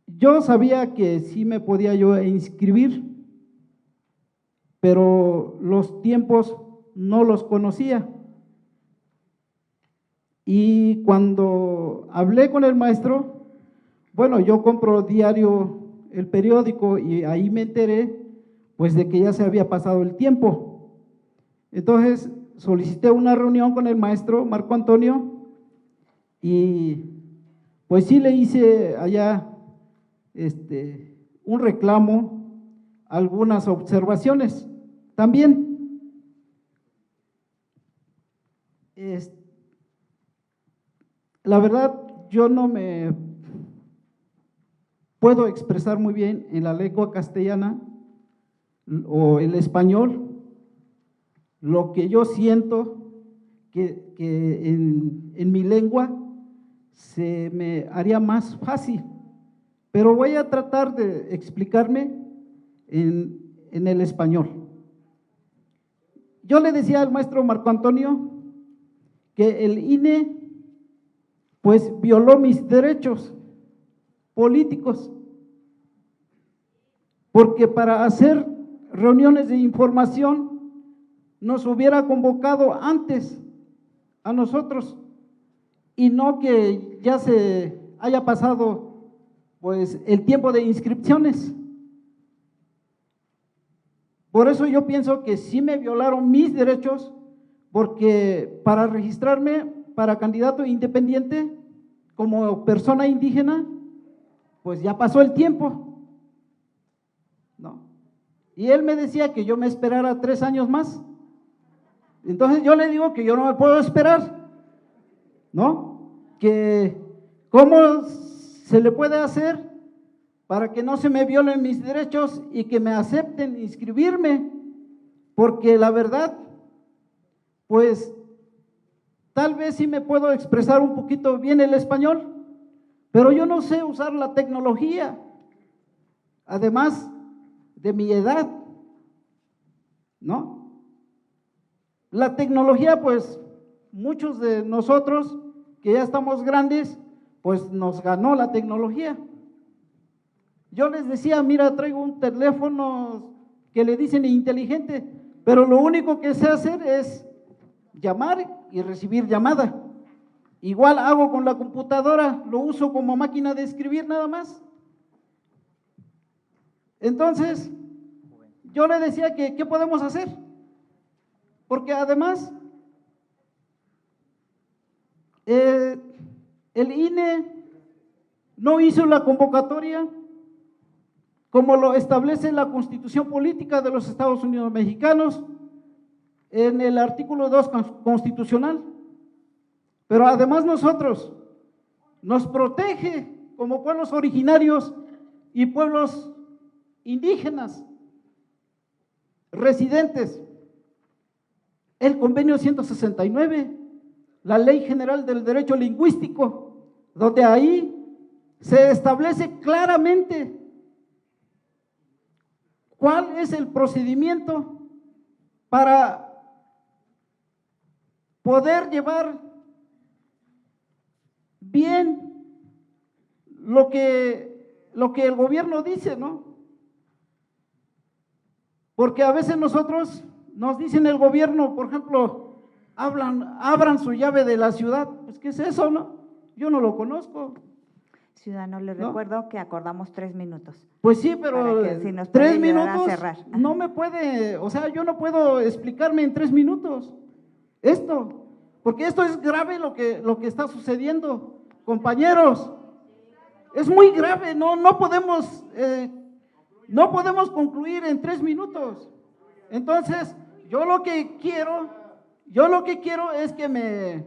Yo sabía que sí me podía yo inscribir, pero los tiempos no los conocía. Y cuando hablé con el maestro, bueno, yo compro diario el periódico y ahí me enteré pues de que ya se había pasado el tiempo. Entonces solicité una reunión con el maestro Marco Antonio y pues sí le hice allá un reclamo, algunas observaciones también. La verdad, yo no me puedo expresar muy bien en la lengua castellana o el español lo que yo siento que en mi lengua se me haría más fácil, pero voy a tratar de explicarme en el español. Yo le decía al maestro Marco Antonio que el INE pues violó mis derechos políticos, porque para hacer reuniones de información nos hubiera convocado antes a nosotros y no que ya se haya pasado pues el tiempo de inscripciones. Por eso yo pienso que sí me violaron mis derechos, porque para registrarme para candidato independiente como persona indígena, pues ya pasó el tiempo, ¿no? Y él me decía que yo me esperara 3 años más. Entonces yo le digo que yo no me puedo esperar, ¿no? Que cómo se le puede hacer para que no se me violen mis derechos y que me acepten inscribirme, porque la verdad, pues tal vez sí me puedo expresar un poquito bien el español, pero yo no sé usar la tecnología, además de mi edad, ¿no? La tecnología, pues muchos de nosotros que ya estamos grandes, pues nos ganó la tecnología. Yo les decía, mira, traigo un teléfono que le dicen inteligente, pero lo único que sé hacer es llamar y recibir llamada. Igual hago con la computadora, lo uso como máquina de escribir nada más. Entonces, yo le decía que ¿qué podemos hacer? Porque además, el INE no hizo la convocatoria como lo establece la Constitución Política de los Estados Unidos Mexicanos en el artículo 2 constitucional. Pero además nosotros nos protege como pueblos originarios y pueblos indígenas residentes el convenio 169, la Ley General del Derecho Lingüístico, donde ahí se establece claramente cuál es el procedimiento para poder llevar bien lo que el gobierno dice, ¿no? Porque a veces nosotros nos dicen el gobierno, por ejemplo, abran su llave de la ciudad. Pues, ¿qué es eso, no? Yo no lo conozco. Ciudadano, le recuerdo que acordamos 3 minutos. Pues sí, pero Si nos 3 puede ayudar a minutos cerrar. no me puede, o sea, yo no puedo explicarme en 3 minutos esto, porque esto es grave lo que está sucediendo, compañeros. Es muy grave, no podemos concluir en 3 minutos. Entonces, yo lo que quiero es que me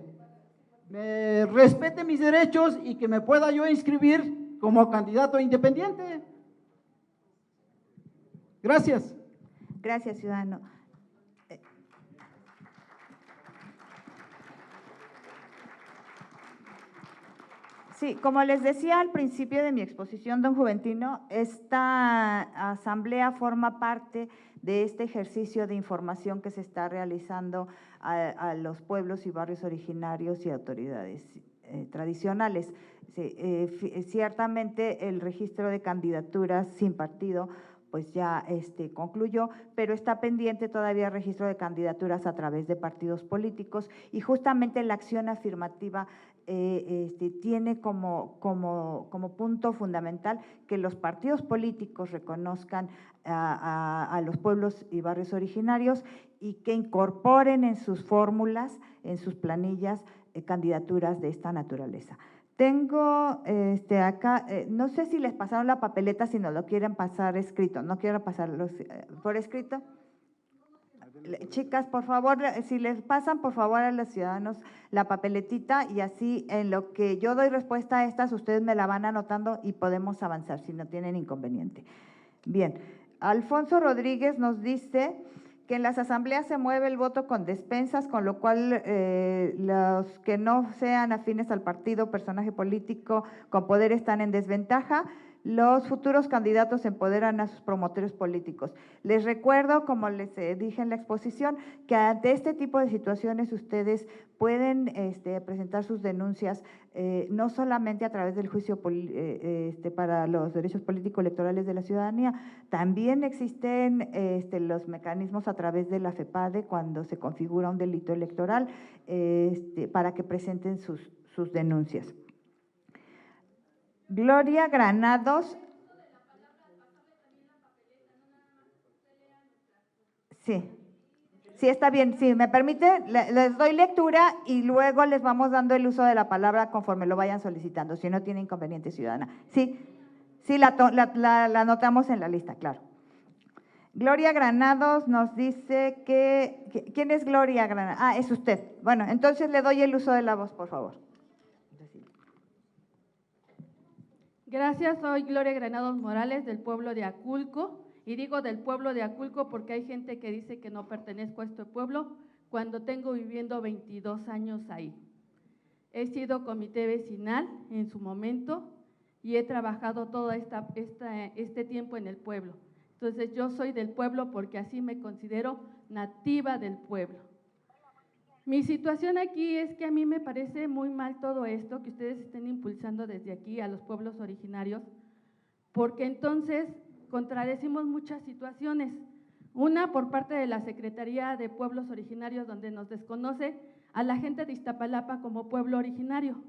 respete mis derechos y que me pueda yo inscribir como candidato independiente. Gracias. Gracias, ciudadano. Sí, como les decía al principio de mi exposición, don Juventino, esta asamblea forma parte de este ejercicio de información que se está realizando a los pueblos y barrios originarios y autoridades tradicionales. Sí, ciertamente el registro de candidaturas sin partido pues ya concluyó, pero está pendiente todavía el registro de candidaturas a través de partidos políticos y justamente la acción afirmativa tiene como punto fundamental que los partidos políticos reconozcan a los pueblos y barrios originarios y que incorporen en sus fórmulas, en sus planillas, candidaturas de esta naturaleza. Tengo acá, no sé si les pasaron la papeleta, si no lo quieren pasar escrito, no quiero pasarlos por escrito. Chicas, por favor, si les pasan, por favor, a los ciudadanos la papeletita y así en lo que yo doy respuesta a estas, ustedes me la van anotando y podemos avanzar si no tienen inconveniente. Bien, Alfonso Rodríguez nos dice que en las asambleas se mueve el voto con despensas, con lo cual los que no sean afines al partido, personaje político con poder están en desventaja. Los futuros candidatos empoderan a sus promotores políticos. Les recuerdo, como les dije en la exposición, que ante este tipo de situaciones ustedes pueden presentar sus denuncias no solamente a través del juicio para los derechos políticos electorales de la ciudadanía, también existen los mecanismos a través de la FEPADE cuando se configura un delito electoral para que presenten sus denuncias. Gloria Granados. Sí, sí, está bien. Si me permite, les doy lectura y luego les vamos dando el uso de la palabra conforme lo vayan solicitando, si no tiene inconveniente, ciudadana. Sí, sí, la anotamos en la lista, claro. Gloria Granados nos dice que… ¿Quién es Gloria Granados? Ah, es usted. Bueno, entonces le doy el uso de la voz, por favor. Gracias, soy Gloria Granados Morales del pueblo de Aculco, y digo del pueblo de Aculco porque hay gente que dice que no pertenezco a este pueblo cuando tengo viviendo 22 años ahí. He sido comité vecinal en su momento y he trabajado todo este tiempo en el pueblo. Entonces yo soy del pueblo porque así me considero nativa del pueblo. Mi situación aquí es que a mí me parece muy mal todo esto que ustedes estén impulsando desde aquí a los pueblos originarios, porque entonces contradecimos muchas situaciones. Una por parte de la Secretaría de Pueblos Originarios, donde nos desconoce a la gente de Iztapalapa como pueblo originario.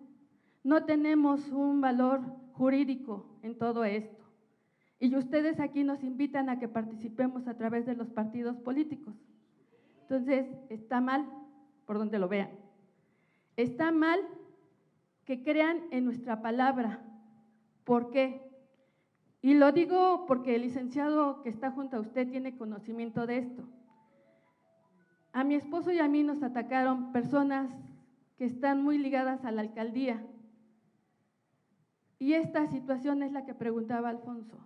No tenemos un valor jurídico en todo esto. Y ustedes aquí nos invitan a que participemos a través de los partidos políticos. Entonces, está mal, por donde lo vean. Está mal que crean en nuestra palabra. ¿Por qué? Y lo digo porque el licenciado que está junto a usted tiene conocimiento de esto. A mi esposo y a mí nos atacaron personas que están muy ligadas a la alcaldía. Y esta situación es la que preguntaba Alfonso.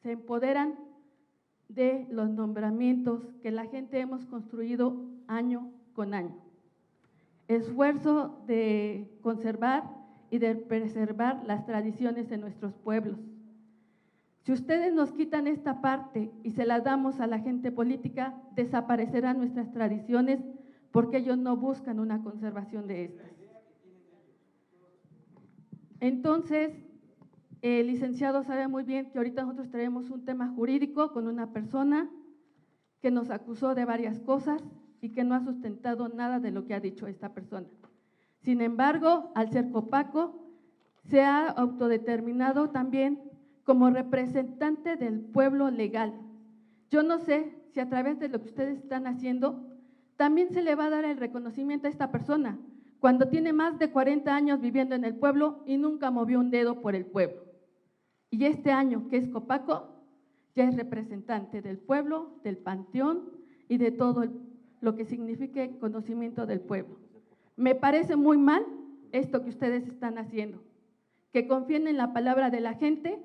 Se empoderan de los nombramientos que la gente hemos construido año con año. Esfuerzo de conservar y de preservar las tradiciones de nuestros pueblos. Si ustedes nos quitan esta parte y se la damos a la gente política, desaparecerán nuestras tradiciones porque ellos no buscan una conservación de estas. Entonces, el licenciado sabe muy bien que ahorita nosotros tenemos un tema jurídico con una persona que nos acusó de varias cosas y que no ha sustentado nada de lo que ha dicho esta persona. Sin embargo, al ser Copaco, se ha autodeterminado también como representante del pueblo legal. Yo no sé si a través de lo que ustedes están haciendo, también se le va a dar el reconocimiento a esta persona, cuando tiene más de 40 años viviendo en el pueblo y nunca movió un dedo por el pueblo. Y este año, que es Copaco, ya es representante del pueblo, del panteón y de todo lo que signifique conocimiento del pueblo. Me parece muy mal esto que ustedes están haciendo, que confíen en la palabra de la gente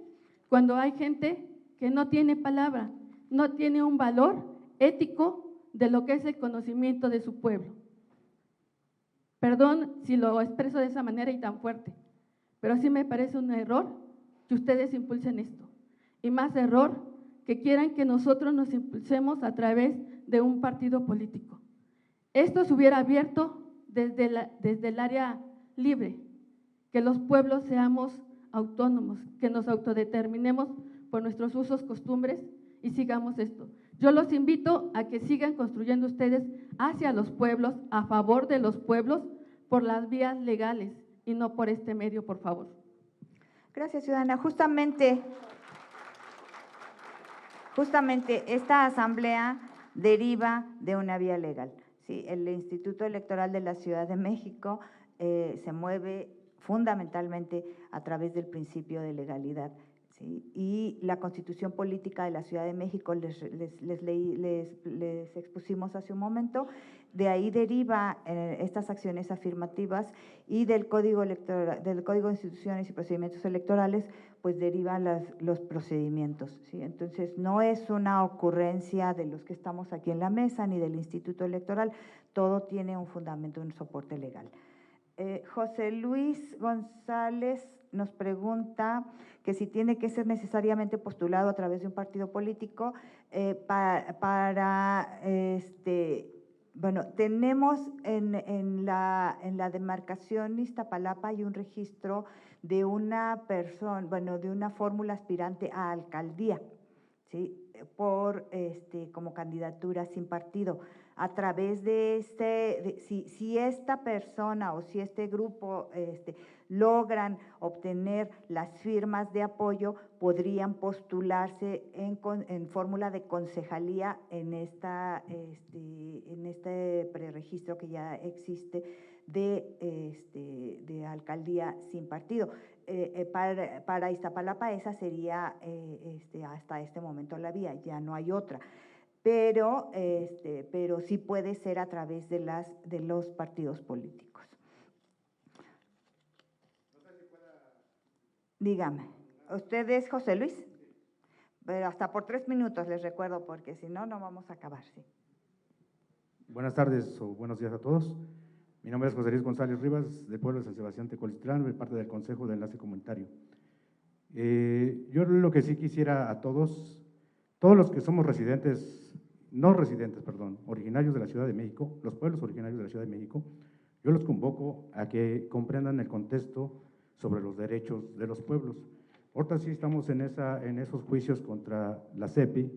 cuando hay gente que no tiene palabra, no tiene un valor ético de lo que es el conocimiento de su pueblo. Perdón si lo expreso de esa manera y tan fuerte, pero sí me parece un error que ustedes impulsen esto. Y más error que quieran que nosotros nos impulsemos a través de un partido político. Esto se hubiera abierto desde el área libre, que los pueblos seamos autónomos, que nos autodeterminemos por nuestros usos, costumbres y sigamos esto. Yo los invito a que sigan construyendo ustedes hacia los pueblos, a favor de los pueblos, por las vías legales y no por este medio, por favor. Gracias, ciudadana. Justamente esta asamblea deriva de una vía legal. Sí, el Instituto Electoral de la Ciudad de México se mueve fundamentalmente a través del principio de legalidad. ¿sí? Y la Constitución Política de la Ciudad de México les expusimos hace un momento. De ahí deriva estas acciones afirmativas, y del Código Electoral, del Código de Instituciones y Procedimientos Electorales, pues derivan los procedimientos, ¿sí? Entonces, no es una ocurrencia de los que estamos aquí en la mesa ni del Instituto Electoral, todo tiene un fundamento, un soporte legal. José Luis González nos pregunta que si tiene que ser necesariamente postulado a través de un partido político bueno, tenemos en la demarcación Iztapalapa hay un registro de una persona, bueno, de una fórmula aspirante a alcaldía, ¿sí? Como candidatura sin partido. A través de si esta persona o si este grupo logran obtener las firmas de apoyo, podrían postularse en fórmula de concejalía en este preregistro que ya existe de alcaldía sin partido. Para Iztapalapa esa sería hasta este momento la vía, ya no hay otra. Pero sí puede ser a través de los partidos políticos. Dígame, ¿usted es José Luis? Pero hasta por 3 minutos les recuerdo, porque si no, no vamos a acabar. ¿Sí? Buenas tardes o buenos días a todos. Mi nombre es José Luis González Rivas, del pueblo de San Sebastián Tecolotitlán, de parte del Consejo de Enlace Comunitario. Yo lo que sí quisiera a todos los que somos originarios de la Ciudad de México, los pueblos originarios de la Ciudad de México, yo los convoco a que comprendan el contexto sobre los derechos de los pueblos. Ahorita sí estamos en esos juicios contra la CEPI,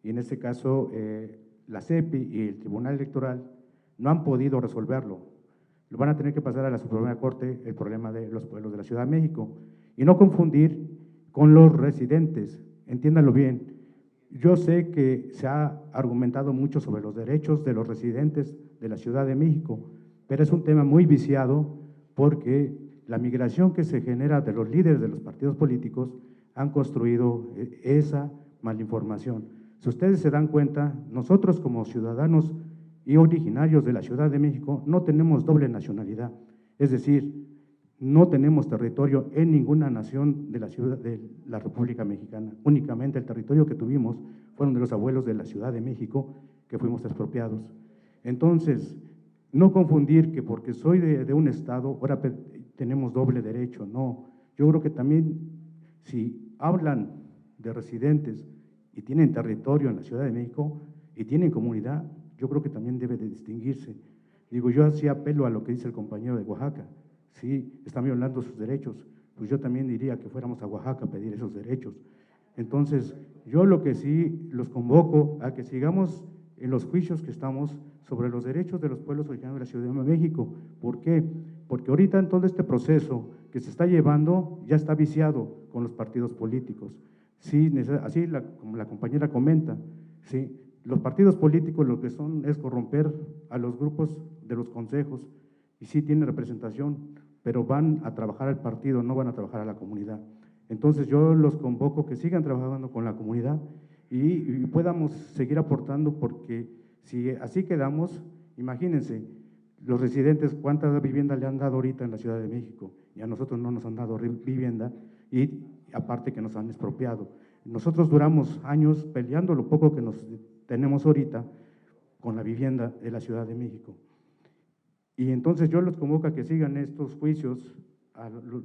y en este caso la CEPI y el Tribunal Electoral no han podido resolverlo. Lo van a tener que pasar a la Suprema Corte, el problema de los pueblos de la Ciudad de México, y no confundir con los residentes. Entiéndanlo bien. Yo sé que se ha argumentado mucho sobre los derechos de los residentes de la Ciudad de México, pero es un tema muy viciado, porque la migración que se genera de los líderes de los partidos políticos han construido esa malinformación. Si ustedes se dan cuenta, nosotros como ciudadanos y originarios de la Ciudad de México no tenemos doble nacionalidad, es decir, no tenemos territorio en ninguna nación de la ciudad de la República Mexicana. Únicamente el territorio que tuvimos fueron de los abuelos de la Ciudad de México, que fuimos expropiados. Entonces, no confundir que porque soy de un estado, ahora tenemos doble derecho. No, yo creo que también si hablan de residentes y tienen territorio en la Ciudad de México y tienen comunidad, yo creo que también debe de distinguirse. Digo, yo así apelo a lo que dice el compañero de Oaxaca. Sí, están violando sus derechos, pues yo también diría que fuéramos a Oaxaca a pedir esos derechos. Entonces, yo lo que sí los convoco a que sigamos en los juicios que estamos sobre los derechos de los pueblos originarios de la Ciudad de México. ¿Por qué? Porque ahorita en todo este proceso que se está llevando ya está viciado con los partidos políticos. Sí, así como la compañera comenta, sí, los partidos políticos lo que son es corromper a los grupos de los consejos, y sí tienen representación, pero van a trabajar al partido, no van a trabajar a la comunidad. Entonces yo los convoco que sigan trabajando con la comunidad y podamos seguir aportando, porque si así quedamos, imagínense, los residentes, ¿cuántas viviendas le han dado ahorita en la Ciudad de México? Y a nosotros no nos han dado vivienda, y aparte que nos han expropiado. Nosotros duramos años peleando lo poco que nos tenemos ahorita con la vivienda de la Ciudad de México. Y entonces yo los convoco a que sigan estos juicios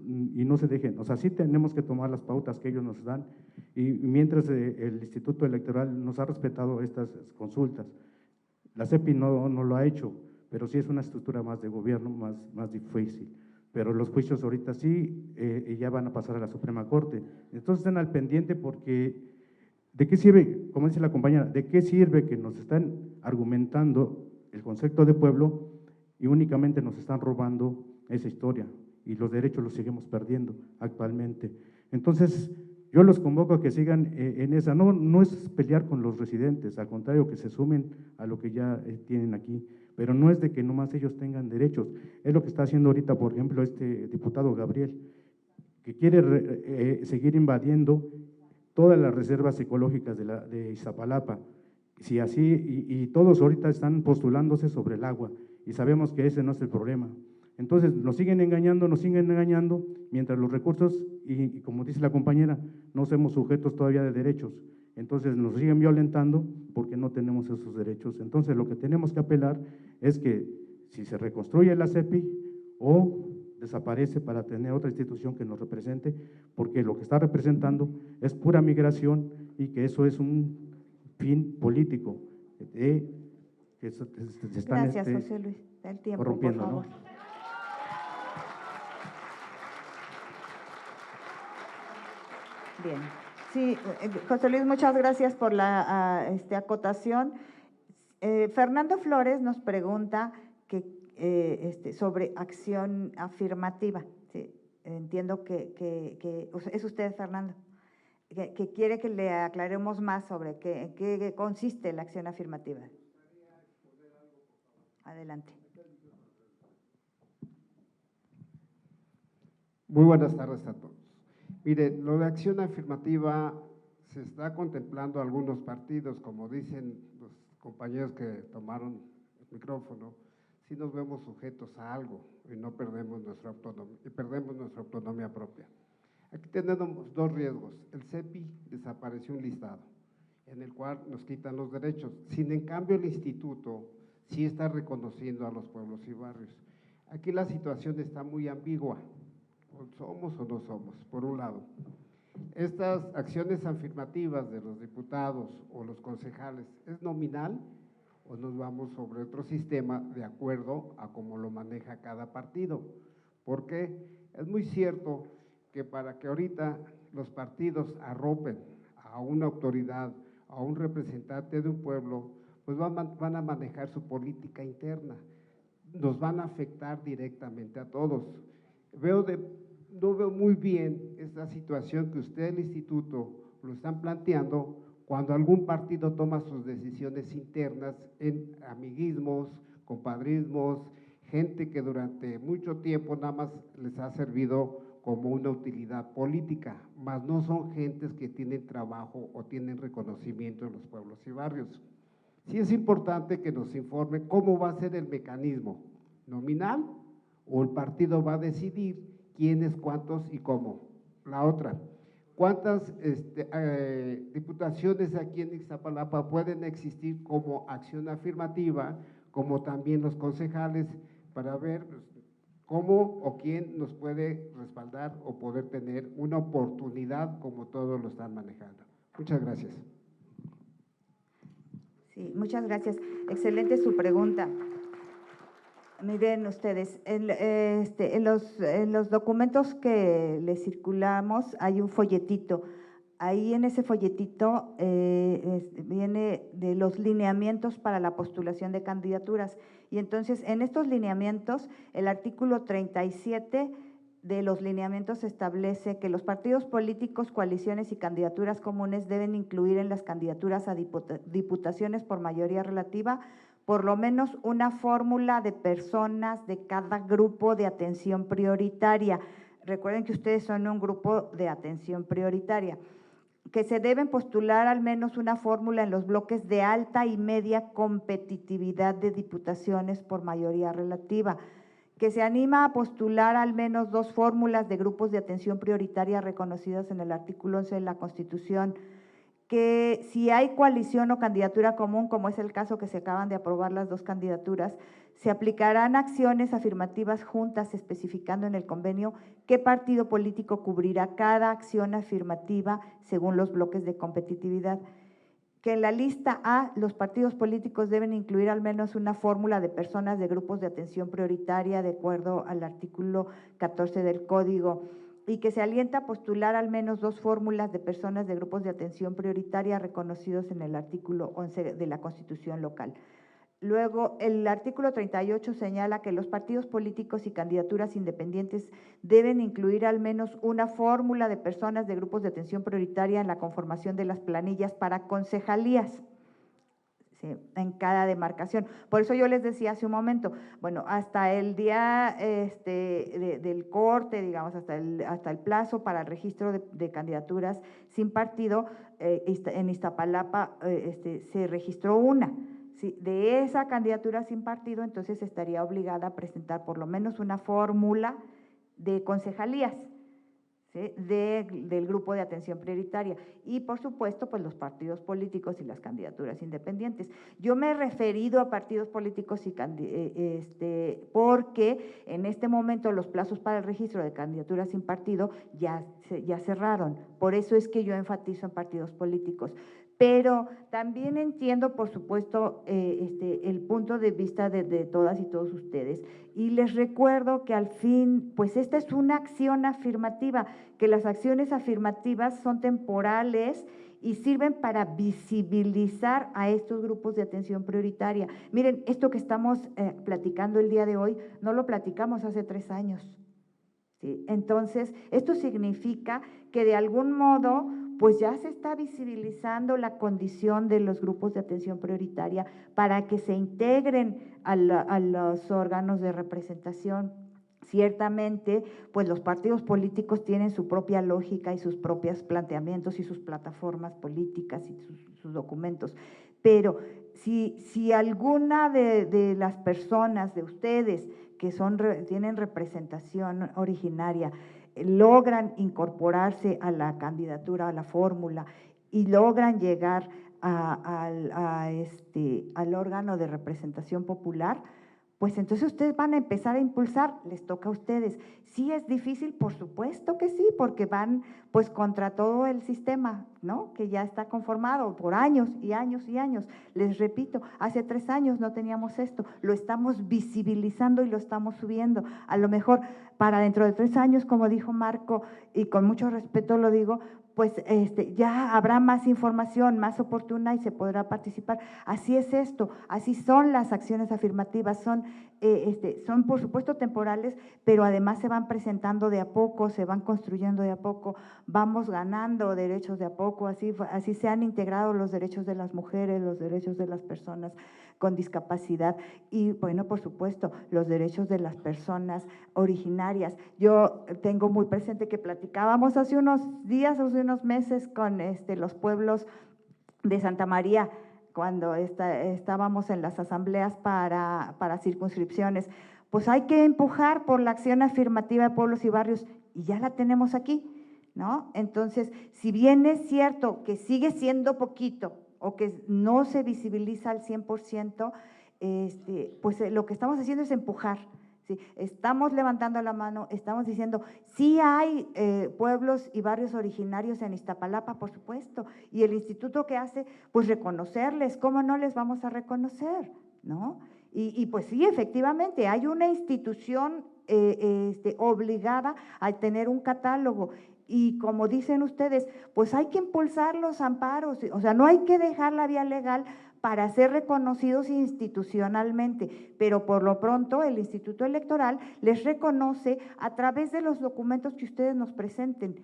y no se dejen. O sea, sí tenemos que tomar las pautas que ellos nos dan, y mientras el Instituto Electoral nos ha respetado estas consultas. La CEPI no lo ha hecho, pero sí es una estructura más de gobierno, más difícil. Pero los juicios ahorita sí, ya van a pasar a la Suprema Corte. Entonces estén al pendiente, porque ¿de qué sirve, como dice la compañera, de qué sirve que nos están argumentando el concepto de pueblo y únicamente nos están robando esa historia, y los derechos los seguimos perdiendo actualmente? Entonces, yo los convoco a que sigan en esa. No es pelear con los residentes, al contrario, que se sumen a lo que ya tienen aquí, pero no es de que nomás ellos tengan derechos. Es lo que está haciendo ahorita, por ejemplo, este diputado Gabriel, que quiere seguir invadiendo todas las reservas ecológicas de Iztapalapa. Si así, y todos ahorita están postulándose sobre el agua, y sabemos que ese no es el problema. Entonces, nos siguen engañando, mientras los recursos, y como dice la compañera, no somos sujetos todavía de derechos. Entonces, nos siguen violentando porque no tenemos esos derechos. Entonces, lo que tenemos que apelar es que si se reconstruye la CEPI o desaparece para tener otra institución que nos represente, porque lo que está representando es pura migración y que eso es un fin político que se están Gracias, José Luis. El tiempo, corrompiendo, por favor. ¿no? Bien. Sí, José Luis, muchas gracias por la acotación. Fernando Flores nos pregunta sobre acción afirmativa. Sí, entiendo que es usted, Fernando, que quiere que le aclaremos más sobre qué consiste la acción afirmativa. Adelante. Muy buenas tardes a todos. Mire, lo de acción afirmativa se está contemplando algunos partidos, como dicen los compañeros que tomaron el micrófono, si nos vemos sujetos a algo y no perdemos nuestra autonomía propia. Aquí tenemos dos riesgos. El CEPI desapareció un listado en el cual nos quitan los derechos. Sin en cambio, el instituto sí está reconociendo a los pueblos y barrios. Aquí la situación está muy ambigua. ¿Somos o no somos? Por un lado, estas acciones afirmativas de los diputados o los concejales, ¿es nominal o nos vamos sobre otro sistema de acuerdo a cómo lo maneja cada partido? Porque es muy cierto que para que ahorita los partidos arropen a una autoridad, a un representante de un pueblo, pues van a manejar su política interna, nos van a afectar directamente a todos. No veo muy bien esta situación que usted, el instituto, lo están planteando cuando algún partido toma sus decisiones internas en amiguismos, compadrismos, gente que durante mucho tiempo nada más les ha servido como una utilidad política, mas no son gentes que tienen trabajo o tienen reconocimiento en los pueblos y barrios. Sí es importante que nos informen cómo va a ser el mecanismo nominal o el partido va a decidir quiénes, cuántos y cómo. La otra, ¿cuántas diputaciones aquí en Iztapalapa pueden existir como acción afirmativa, como también los concejales, para ver cómo o quién nos puede respaldar o poder tener una oportunidad como todos lo están manejando? Muchas gracias. Sí, muchas gracias. Excelente su pregunta. Miren ustedes, en los documentos que les circulamos hay un folletito. Ahí en ese folletito viene de los lineamientos para la postulación de candidaturas. Y entonces, en estos lineamientos, el artículo 37 de los lineamientos establece que los partidos políticos, coaliciones y candidaturas comunes deben incluir en las candidaturas a diputaciones por mayoría relativa por lo menos una fórmula de personas de cada grupo de atención prioritaria. Recuerden que ustedes son un grupo de atención prioritaria, que se deben postular al menos una fórmula en los bloques de alta y media competitividad de diputaciones por mayoría relativa, que se anima a postular al menos 2 fórmulas de grupos de atención prioritaria reconocidas en el artículo 11 de la Constitución, que si hay coalición o candidatura común, como es el caso que se acaban de aprobar las 2 candidaturas, se aplicarán acciones afirmativas juntas, especificando en el convenio qué partido político cubrirá cada acción afirmativa según los bloques de competitividad. Que en la lista A, los partidos políticos deben incluir al menos una fórmula de personas de grupos de atención prioritaria, de acuerdo al artículo 14 del Código, y que se alienta a postular al menos 2 fórmulas de personas de grupos de atención prioritaria reconocidos en el artículo 11 de la Constitución local. Luego, el artículo 38 señala que los partidos políticos y candidaturas independientes deben incluir al menos una fórmula de personas de grupos de atención prioritaria en la conformación de las planillas para concejalías. ¿sí? En cada demarcación. Por eso yo les decía hace un momento, bueno, hasta el día del corte, digamos, hasta el plazo para el registro de candidaturas sin partido, en Iztapalapa se registró una. ¿Sí? De esa candidatura sin partido, entonces estaría obligada a presentar por lo menos una fórmula de concejalías, ¿sí? Del grupo de atención prioritaria y por supuesto pues los partidos políticos y las candidaturas independientes. Yo me he referido a partidos políticos y porque en este momento los plazos para el registro de candidaturas sin partido ya cerraron, por eso es que yo enfatizo en partidos políticos. Pero también entiendo, por supuesto, el punto de vista de todas y todos ustedes. Y les recuerdo que al fin, pues esta es una acción afirmativa, que las acciones afirmativas son temporales y sirven para visibilizar a estos grupos de atención prioritaria. Miren, esto que estamos platicando el día de hoy, no lo platicamos hace 3 años. ¿Sí? Entonces, esto significa que de algún modo pues ya se está visibilizando la condición de los grupos de atención prioritaria para que se integren a los órganos de representación. Ciertamente, pues los partidos políticos tienen su propia lógica y sus propios planteamientos y sus plataformas políticas y sus documentos, pero si alguna de las personas, de ustedes que tienen representación originaria, logran incorporarse a la candidatura, a la fórmula y logran llegar al órgano de representación popular, pues entonces ustedes van a empezar a impulsar, les toca a ustedes. Sí es difícil, por supuesto que sí, porque van pues contra todo el sistema, ¿no? Que ya está conformado por años y años y años. Les repito, hace 3 años no teníamos esto, lo estamos visibilizando y lo estamos subiendo. A lo mejor para dentro de 3 años, como dijo Marco, y con mucho respeto lo digo, pues ya habrá más información, más oportuna y se podrá participar. Así es esto, así son las acciones afirmativas, son por supuesto temporales, pero además se van presentando de a poco, se van construyendo de a poco, vamos ganando derechos de a poco, así se han integrado los derechos de las mujeres, los derechos de las personas con discapacidad y bueno, por supuesto, los derechos de las personas originarias. Yo tengo muy presente que platicábamos hace unos días, hace unos meses con los pueblos de Santa María, cuando estábamos en las asambleas para circunscripciones, pues hay que empujar por la acción afirmativa de pueblos y barrios y ya la tenemos aquí, ¿no? Entonces, si bien es cierto que sigue siendo poquito o que no se visibiliza al 100%, pues lo que estamos haciendo es empujar. ¿Sí? Estamos levantando la mano, estamos diciendo, sí hay pueblos y barrios originarios en Iztapalapa, por supuesto, y el instituto que hace, pues reconocerles, ¿cómo no les vamos a reconocer? ¿No? Y pues sí, efectivamente, hay una institución obligada a tener un catálogo, y como dicen ustedes, pues hay que impulsar los amparos, o sea, no hay que dejar la vía legal para ser reconocidos institucionalmente, pero por lo pronto el Instituto Electoral les reconoce a través de los documentos que ustedes nos presenten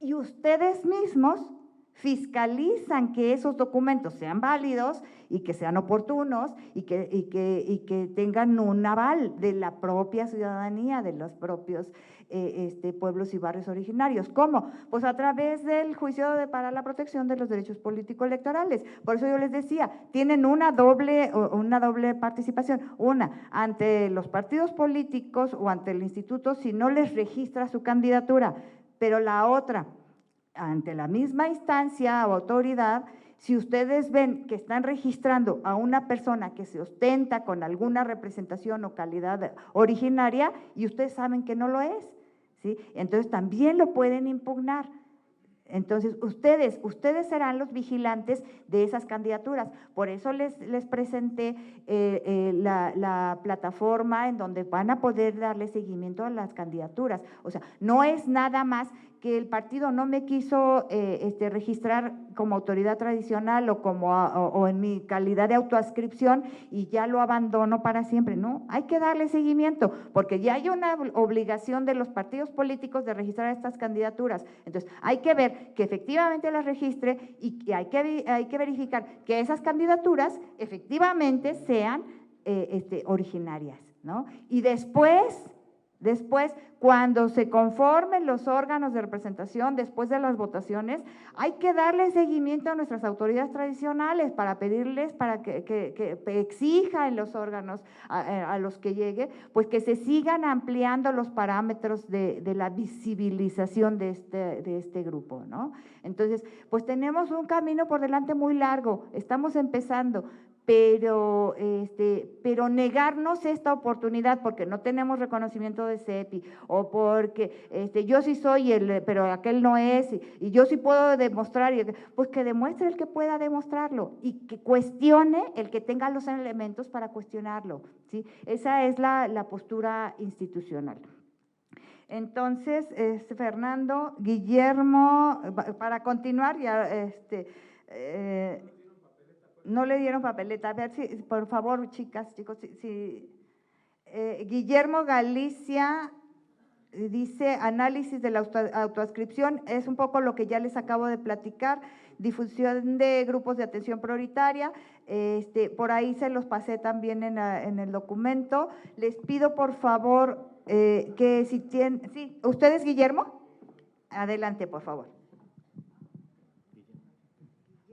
y ustedes mismos fiscalizan que esos documentos sean válidos y que sean oportunos y que tengan un aval de la propia ciudadanía, de los propios pueblos y barrios originarios. ¿Cómo? Pues a través del juicio para la protección de los derechos político-electorales. Por eso yo les decía, tienen una doble participación, una ante los partidos políticos o ante el instituto si no les registra su candidatura, pero la otra, ante la misma instancia o autoridad, si ustedes ven que están registrando a una persona que se ostenta con alguna representación o calidad originaria y ustedes saben que no lo es, ¿sí? Entonces también lo pueden impugnar. Entonces, ustedes serán los vigilantes de esas candidaturas. Por eso les presenté la plataforma en donde van a poder darle seguimiento a las candidaturas. O sea, no es nada más que el partido no me quiso registrar como autoridad tradicional o en mi calidad de autoadscripción y ya lo abandono para siempre. No, hay que darle seguimiento, porque ya hay una obligación de los partidos políticos de registrar estas candidaturas. Entonces, hay que ver que efectivamente las registre y que hay que verificar que esas candidaturas efectivamente sean originarias, ¿no? Y después, cuando se conformen los órganos de representación, después de las votaciones, hay que darle seguimiento a nuestras autoridades tradicionales para pedirles, para que exijan los órganos a los que llegue, pues que se sigan ampliando los parámetros de la visibilización de este grupo, ¿no? Entonces, pues tenemos un camino por delante muy largo, estamos empezando, pero negarnos esta oportunidad porque no tenemos reconocimiento de CEPI o porque yo sí soy pero aquel no es y yo sí puedo demostrar, pues que demuestre el que pueda demostrarlo y que cuestione el que tenga los elementos para cuestionarlo, ¿sí? Esa es la postura institucional. Entonces, Fernando, Guillermo, para continuar, ya no le dieron papeleta. A ver si, por favor, chicos, Guillermo Galicia dice, análisis de la autoadscripción, es un poco lo que ya les acabo de platicar, difusión de grupos de atención prioritaria, por ahí se los pasé también en el documento. Les pido, por favor, que si tienen… ¿Sí? ¿Ustedes, Guillermo? Adelante, por favor.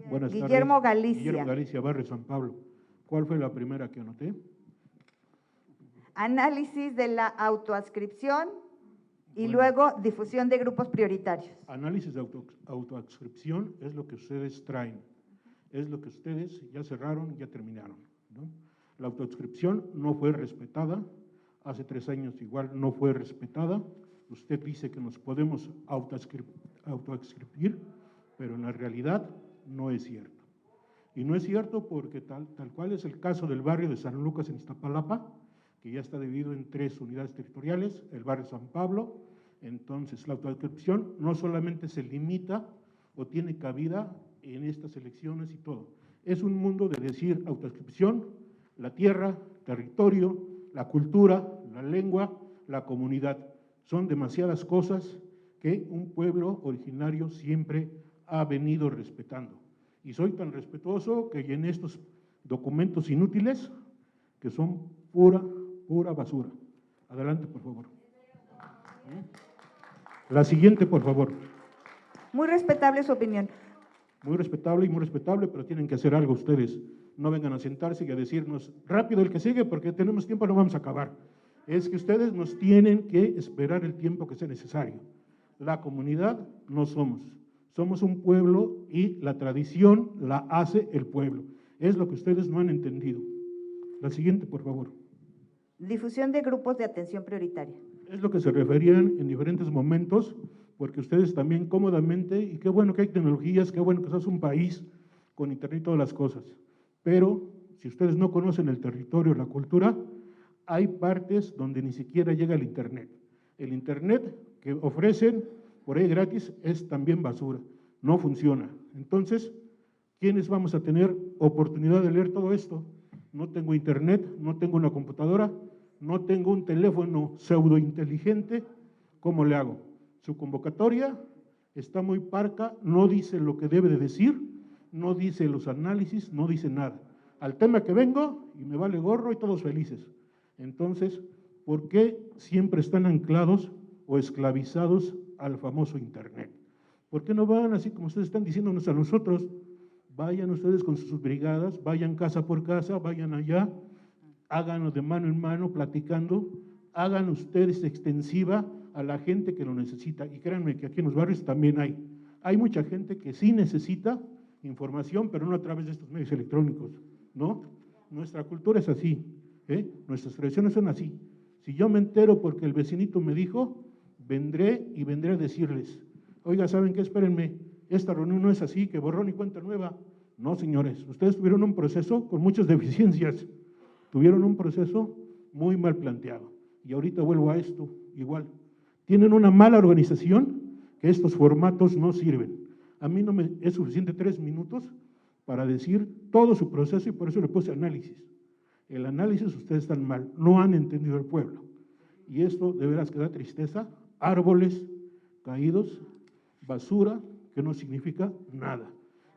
Buenas Guillermo tardes. Galicia. Guillermo Galicia, Barrio San Pablo. ¿Cuál fue la primera que anoté? Análisis de la autoadscripción y luego difusión de grupos prioritarios. Análisis de autoadscripción es lo que ustedes traen, es lo que ustedes ya cerraron, ya terminaron, ¿no? La autoadscripción no fue respetada, hace 3 años igual no fue respetada. Usted dice que nos podemos autoadscribir, pero en la realidad no es cierto. Y no es cierto porque tal cual es el caso del barrio de San Lucas en Iztapalapa, que ya está dividido en 3 unidades territoriales, el barrio San Pablo. Entonces, la autoadscripción no solamente se limita o tiene cabida en estas elecciones y todo. Es un mundo de decir autoadscripción, la tierra, territorio, la cultura, la lengua, la comunidad. Son demasiadas cosas que un pueblo originario siempre ha venido respetando. Y soy tan respetuoso que en estos documentos inútiles, que son pura basura. Adelante, por favor. La siguiente, por favor. Muy respetable su opinión. Muy respetable, pero tienen que hacer algo ustedes. No vengan a sentarse y a decirnos, rápido el que sigue, porque tenemos tiempo, no vamos a acabar. Es que ustedes nos tienen que esperar el tiempo que sea necesario. La comunidad no somos. Somos un pueblo y la tradición la hace el pueblo. Es lo que ustedes no han entendido. La siguiente, por favor. Difusión de grupos de atención prioritaria. Es lo que se referían en diferentes momentos, porque ustedes también cómodamente, y qué bueno que hay tecnologías, qué bueno que sos un país con internet y todas las cosas, pero si ustedes no conocen el territorio, la cultura, hay partes donde ni siquiera llega el internet. El internet que ofrecen por ahí gratis es también basura, no funciona. Entonces, ¿quiénes vamos a tener oportunidad de leer todo esto? No tengo internet, no tengo una computadora, no tengo un teléfono pseudointeligente, ¿cómo le hago? Su convocatoria está muy parca, no dice lo que debe de decir, no dice los análisis, no dice nada. Al tema que vengo y me vale gorro y todos felices. Entonces, ¿por qué siempre están anclados o esclavizados al famoso internet? ¿Por qué no van así como ustedes están diciéndonos a nosotros? Vayan ustedes con sus brigadas, vayan casa por casa, vayan allá, háganlo de mano en mano, platicando, hagan ustedes extensiva a la gente que lo necesita. Y créanme que aquí en los barrios también hay mucha gente que sí necesita información, pero no a través de estos medios electrónicos, ¿no? Nuestra cultura es así, nuestras tradiciones son así. Si yo me entero porque el vecinito me dijo, vendré a decirles, oiga, ¿saben qué? Espérenme, esta reunión no es así, que borrón y cuenta nueva. No, señores, ustedes tuvieron un proceso con muchas deficiencias, tuvieron un proceso muy mal planteado. Y ahorita vuelvo a esto, igual. Tienen una mala organización que estos formatos no sirven. A mí no me es suficiente 3 minutos para decir todo su proceso y por eso le puse análisis. El análisis, ustedes están mal, no han entendido el pueblo. Y esto de veras que da tristeza, árboles caídos, basura, que no significa nada.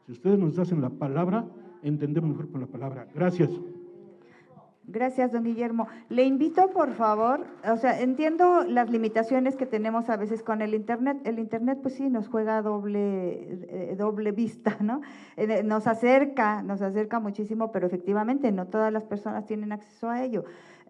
Si ustedes nos hacen la palabra, entendemos mejor con la palabra. Gracias. Gracias, don Guillermo. Le invito, por favor, o sea, entiendo las limitaciones que tenemos a veces con el Internet. El Internet, pues sí, nos juega doble vista, ¿no? Nos acerca muchísimo, pero efectivamente no todas las personas tienen acceso a ello.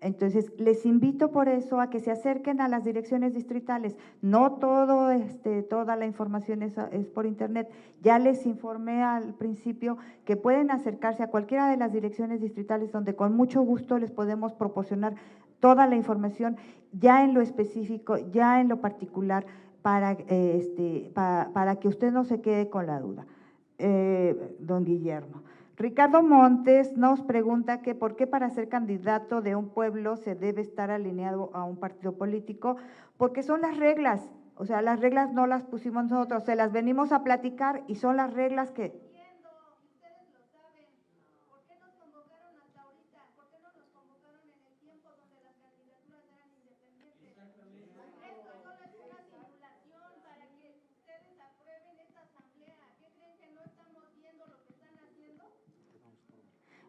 Entonces, les invito por eso a que se acerquen a las direcciones distritales. No toda la información es por Internet. Ya les informé al principio que pueden acercarse a cualquiera de las direcciones distritales donde con mucho gusto les podemos proporcionar toda la información ya en lo específico, ya en lo particular, para que usted no se quede con la duda. Don Guillermo. Ricardo Montes nos pregunta que por qué para ser candidato de un pueblo se debe estar alineado a un partido político, porque son las reglas, o sea, las reglas no las pusimos nosotros, se las venimos a platicar y son las reglas que… Ustedes lo saben, ¿por qué nos convocaron hasta ahorita? ¿Por qué no nos convocaron en el tiempo donde las candidaturas eran independientes? Esto solo es una simulación para que ustedes aprueben esta asamblea. ¿Qué creen que no estamos viendo lo que están haciendo?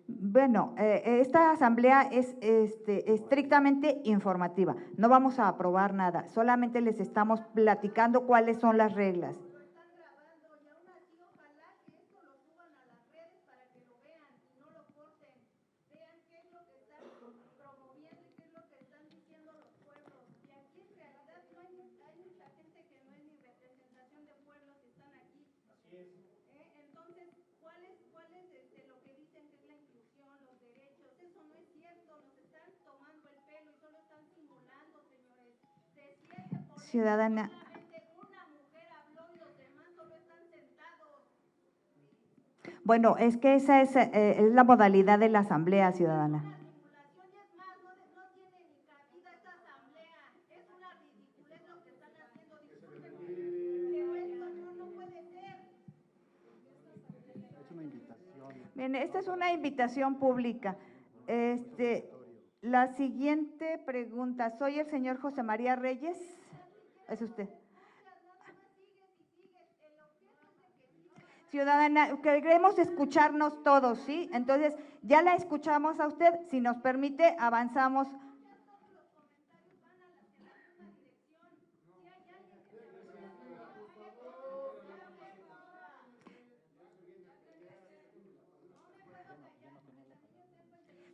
Bueno, esta asamblea es estrictamente informativa, no vamos a aprobar nada, solamente les estamos platicando cuáles son las reglas. Lo están grabando y aún así ojalá que esto lo suban a las redes para que lo vean y no lo corten. Vean qué es lo que están promoviendo y qué es lo que están diciendo los pueblos. Y aquí en realidad no hay mucha gente que no es ni representación de pueblos que están aquí. Así es. Entonces, ¿cuál es lo que dicen que es la inclusión, los derechos? Eso no es cierto, nos están tomando el pelo y solo están simulando, señores. De 7 por Ciudadana. solamente una mujer habló y los demás solo están sentados. Bueno, es que esa es la modalidad de la asamblea, ciudadana. Una simulación y es más, no tiene ni cabida esta asamblea. Es una ridiculez lo que están haciendo, discúlpenme, pero esto no puede ser. Bien, esta es una invitación pública. La siguiente pregunta, ¿soy el señor José María Reyes? ¿Es usted? Ciudadana, queremos escucharnos todos, ¿sí? Entonces, ya la escuchamos a usted, si nos permite, avanzamos.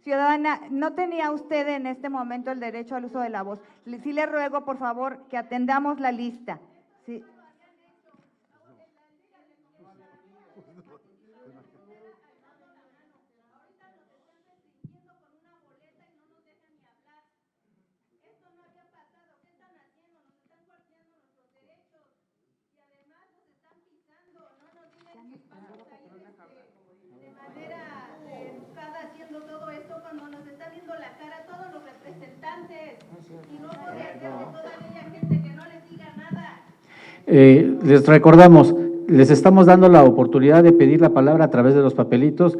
Ciudadana, no tenía usted en este momento el derecho al uso de la voz. Sí le ruego, por favor, que atendamos la lista. Sí. De manera educada haciendo todo esto cuando nos está viendo la cara todos los representantes y no puede hacer que todavía haya gente que no les diga nada. Les recordamos, les estamos dando la oportunidad de pedir la palabra a través de los papelitos.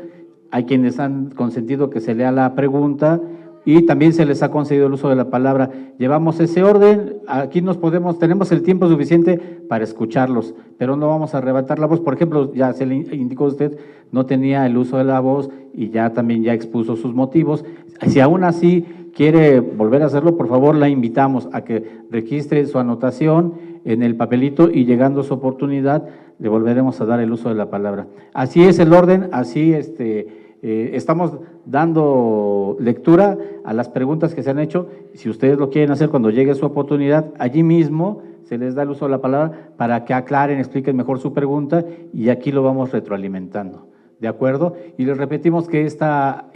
Hay quienes han consentido que se lea la pregunta y también se les ha concedido el uso de la palabra. Llevamos ese orden, aquí tenemos el tiempo suficiente para escucharlos, pero no vamos a arrebatar la voz. Por ejemplo, ya se le indicó a usted, no tenía el uso de la voz y ya expuso sus motivos. Si aún así quiere volver a hacerlo, por favor, la invitamos a que registre su anotación en el papelito y llegando su oportunidad, le volveremos a dar el uso de la palabra. Así es el orden, así estamos dando lectura a las preguntas que se han hecho. Si ustedes lo quieren hacer cuando llegue su oportunidad, allí mismo se les da el uso de la palabra para que aclaren, expliquen mejor su pregunta y aquí lo vamos retroalimentando, ¿de acuerdo? Y les repetimos que esta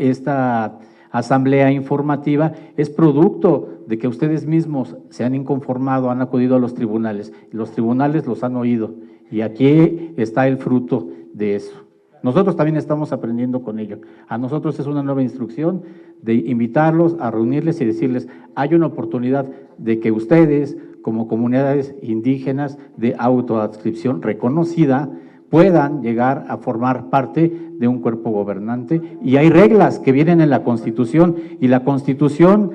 asamblea informativa es producto de que ustedes mismos se han inconformado, han acudido a los tribunales los han oído y aquí está el fruto de eso. Nosotros también estamos aprendiendo con ello. A nosotros es una nueva instrucción de invitarlos a reunirles y decirles, hay una oportunidad de que ustedes, como comunidades indígenas de autoadscripción reconocida puedan llegar a formar parte de un cuerpo gobernante. Y hay reglas que vienen en la Constitución, y la Constitución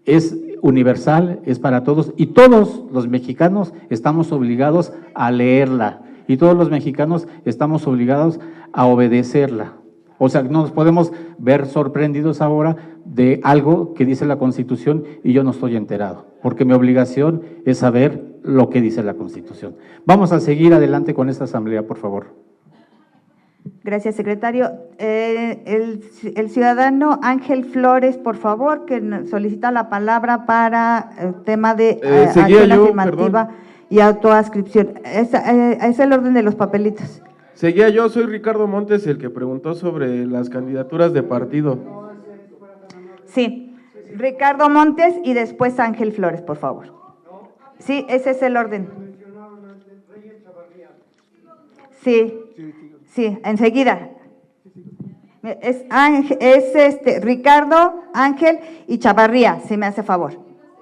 es universal, es para todos, y todos los mexicanos estamos obligados a leerla, y todos los mexicanos estamos obligados a obedecerla. O sea, no nos podemos ver sorprendidos ahora de algo que dice la Constitución y yo no estoy enterado, porque mi obligación es saber lo que dice la Constitución. Vamos a seguir adelante con esta asamblea, por favor. Gracias, secretario. El ciudadano Ángel Flores, por favor, que solicita la palabra para el tema de acción afirmativa y autoadscripción. Es el orden de los papelitos. Seguía yo, soy Ricardo Montes, el que preguntó sobre las candidaturas de partido. Sí, Ricardo Montes y después Ángel Flores, por favor. Sí, ese es el orden. Sí, sí, enseguida. Es Ricardo, Ángel y Chavarría, si me hace favor.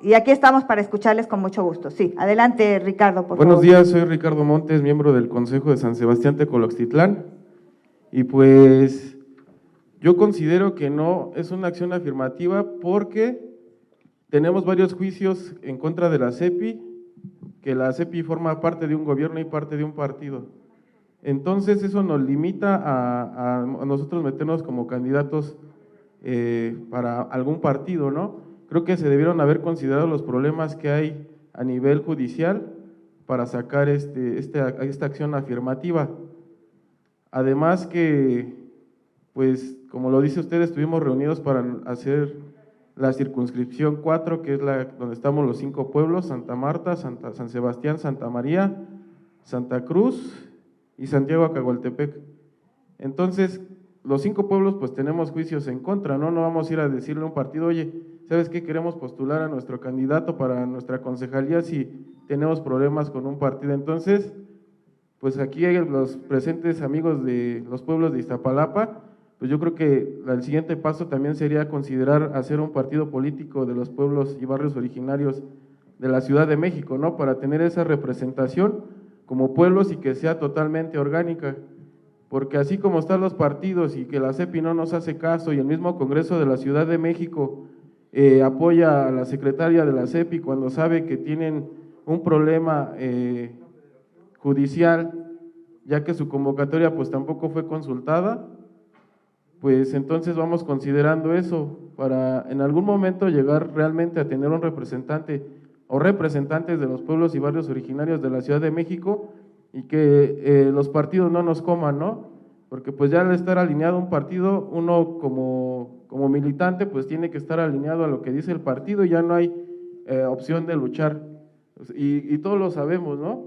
Y aquí estamos para escucharles con mucho gusto. Sí, adelante, Ricardo, por favor. Buenos días, soy Ricardo Montes, miembro del Consejo de San Sebastián Tecoloxtitlán. Y pues yo considero que no es una acción afirmativa porque tenemos varios juicios en contra de la CEPI, que la CEPI forma parte de un gobierno y parte de un partido. Entonces eso nos limita a nosotros meternos como candidatos para algún partido, ¿no? Creo que se debieron haber considerado los problemas que hay a nivel judicial para sacar esta acción afirmativa. Además que, pues, como lo dice usted, estuvimos reunidos para hacer la circunscripción 4, que es donde estamos los 5 pueblos: Santa Marta, San Sebastián, Santa María, Santa Cruz y Santiago Acahualtepec. Entonces, los 5 pueblos pues tenemos juicios en contra, ¿no? No vamos a ir a decirle a un partido, oye, ¿sabes qué? Queremos postular a nuestro candidato para nuestra concejalía si tenemos problemas con un partido. Entonces, pues aquí hay los presentes amigos de los pueblos de Iztapalapa, pues yo creo que el siguiente paso también sería considerar hacer un partido político de los pueblos y barrios originarios de la Ciudad de México, ¿no? Para tener esa representación como pueblos y que sea totalmente orgánica. Porque así como están los partidos y que la CEPI no nos hace caso y el mismo Congreso de la Ciudad de México apoya a la secretaria de la CEPI cuando sabe que tienen un problema judicial, ya que su convocatoria pues tampoco fue consultada, pues entonces vamos considerando eso para en algún momento llegar realmente a tener un representante o representantes de los pueblos y barrios originarios de la Ciudad de México, y que los partidos no nos coman, ¿no? Porque pues ya al estar alineado un partido, uno como militante pues tiene que estar alineado a lo que dice el partido y ya no hay opción de luchar, y todos lo sabemos, ¿no?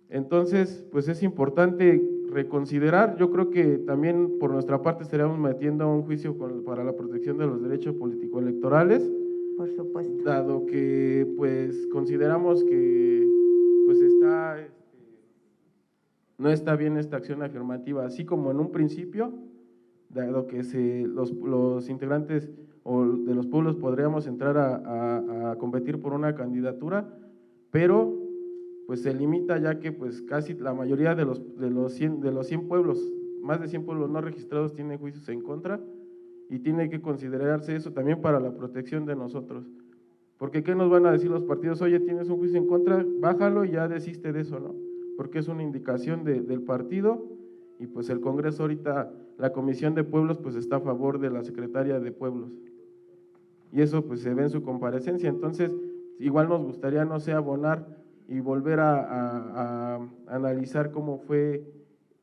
Entonces pues es importante reconsiderar. Yo creo que también por nuestra parte estaríamos metiendo un juicio para la protección de los derechos político-electorales, por supuesto, dado que pues consideramos que pues no está bien esta acción afirmativa, así como en un principio, dado que los integrantes de los pueblos podríamos entrar a competir por una candidatura, pero pues se limita, ya que pues casi la mayoría de los 100 pueblos, más de 100 pueblos no registrados tienen juicios en contra, y tiene que considerarse eso también para la protección de nosotros. Porque ¿qué nos van a decir los partidos? Oye, tienes un juicio en contra, bájalo y ya desiste de eso, ¿no? Porque es una indicación del partido, y pues el Congreso ahorita, la Comisión de Pueblos pues está a favor de la Secretaria de Pueblos, y eso pues se ve en su comparecencia. Entonces igual nos gustaría, no sé, abonar y volver a analizar cómo fue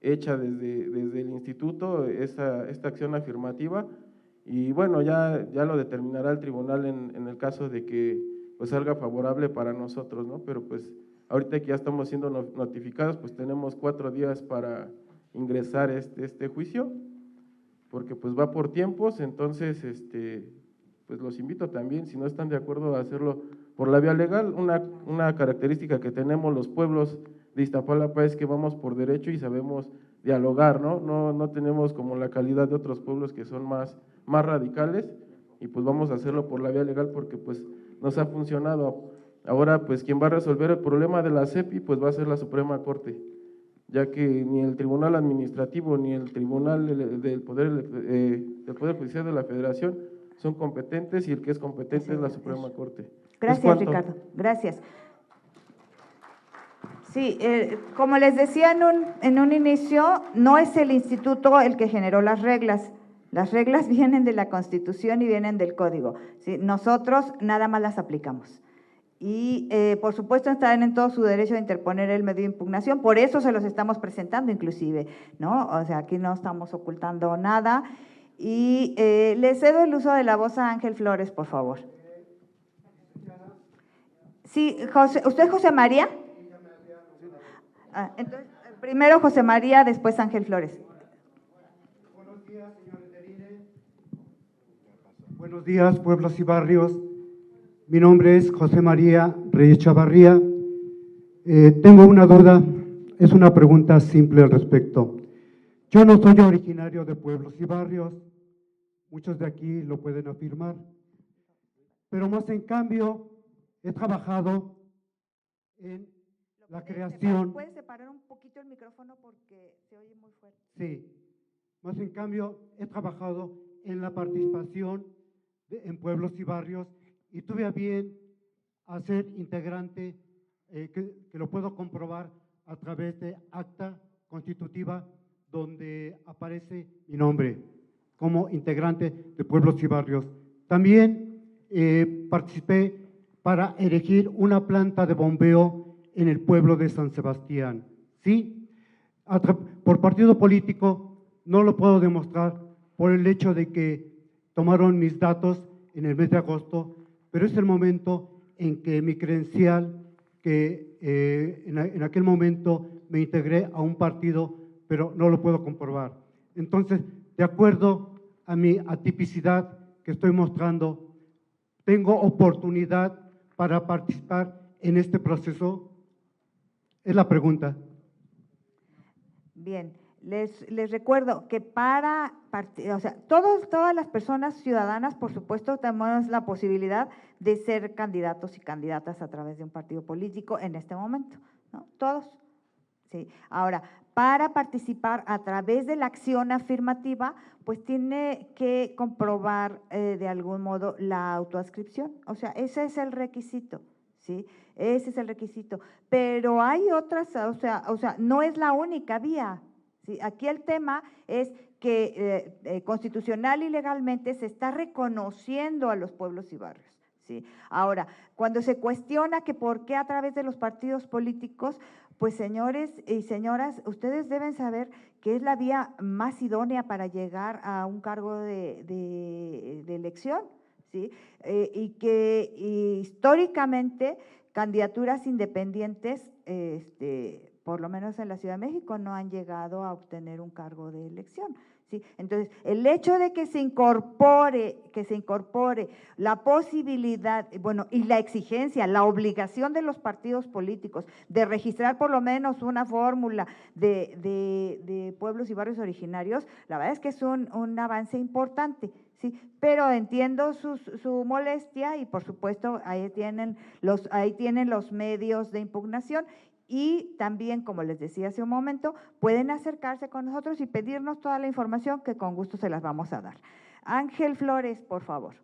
hecha desde el instituto esta acción afirmativa, y bueno, ya lo determinará el tribunal en el caso de que pues salga favorable para nosotros, ¿no? Pero pues ahorita que ya estamos siendo notificados, pues tenemos 4 días para ingresar este juicio, porque pues va por tiempos. Entonces pues los invito también, si no están de acuerdo, a hacerlo por la vía legal. Una característica que tenemos los pueblos de Iztapalapa es que vamos por derecho y sabemos dialogar, ¿no? No tenemos como la calidad de otros pueblos que son más radicales, y pues vamos a hacerlo por la vía legal porque pues nos ha funcionado. Ahora, pues quien va a resolver el problema de la CEPI, pues va a ser la Suprema Corte, ya que ni el Tribunal Administrativo ni el Tribunal del Poder Judicial de la Federación son competentes, y el que es competente es la Suprema Corte. Gracias, Ricardo. Gracias. Sí, como les decía en un inicio, no es el instituto el que generó las reglas. Las reglas vienen de la Constitución y vienen del Código. ¿Sí? Nosotros nada más las aplicamos. Y, por supuesto, están en todo su derecho de interponer el medio de impugnación, por eso se los estamos presentando inclusive, ¿no? O sea, aquí no estamos ocultando nada. Y le cedo el uso de la voz a Ángel Flores, por favor. Sí, ¿usted es José María? Entonces, primero José María, después Ángel Flores. Buenos días, señores del INE. Buenos días, pueblos y barrios. Mi nombre es José María Reyes Chavarría. Tengo una duda, es una pregunta simple al respecto. Yo no soy originario de pueblos y barrios, muchos de aquí lo pueden afirmar, pero más en cambio he trabajado en la creación… ¿Puedes separar un poquito el micrófono porque se oye muy fuerte? Sí, más en cambio he trabajado en la participación en pueblos y barrios y tuve a bien a ser integrante, que lo puedo comprobar a través de acta constitutiva donde aparece mi nombre como integrante de pueblos y barrios. También participé para elegir una planta de bombeo en el pueblo de San Sebastián, ¿sí? Por partido político no lo puedo demostrar por el hecho de que tomaron mis datos en el mes de agosto, pero es el momento en que mi credencial, que en aquel momento me integré a un partido, pero no lo puedo comprobar. Entonces, de acuerdo a mi atipicidad que estoy mostrando, ¿tengo oportunidad para participar en este proceso? Es la pregunta. Bien, les recuerdo que todas las personas ciudadanas, por supuesto, tenemos la posibilidad de ser candidatos y candidatas a través de un partido político en este momento, ¿no? Todos. Sí. Ahora, para participar a través de la acción afirmativa, pues tiene que comprobar de algún modo la autoadscripción. O sea, ese es el requisito, ¿sí? Ese es el requisito. Pero hay otras, o sea, no es la única vía, ¿sí? Aquí el tema es que constitucional y legalmente se está reconociendo a los pueblos y barrios, ¿sí? Ahora, cuando se cuestiona que por qué a través de los partidos políticos, pues señores y señoras, ustedes deben saber que es la vía más idónea para llegar a un cargo de elección, ¿sí? Y que históricamente candidaturas independientes, por lo menos en la Ciudad de México, no han llegado a obtener un cargo de elección, ¿sí? Entonces, el hecho de que se incorpore la posibilidad, bueno, y la exigencia, la obligación de los partidos políticos de registrar por lo menos una fórmula de pueblos y barrios originarios, la verdad es que es un avance importante, ¿sí? Pero entiendo su molestia y, por supuesto, ahí tienen los medios de impugnación. Y también, como les decía hace un momento, pueden acercarse con nosotros y pedirnos toda la información que con gusto se las vamos a dar. Ángel Flores, por favor.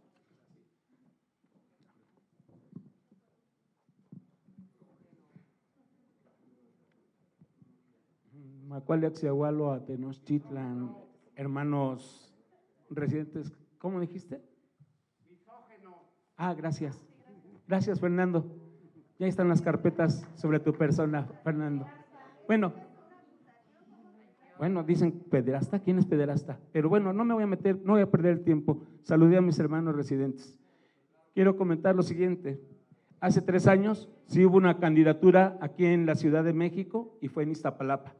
Macuale Axiahualo, Tenochtitlan, hermanos residentes, ¿cómo dijiste? Misógeno. Gracias. Gracias, Fernando. Ya están las carpetas sobre tu persona, Fernando. Bueno, dicen pederasta, ¿quién es pederasta? Pero bueno, no me voy a meter, no voy a perder el tiempo. Saludé a mis hermanos residentes. Quiero comentar lo siguiente. Hace 3 años sí hubo una candidatura aquí en la Ciudad de México y fue en Iztapalapa.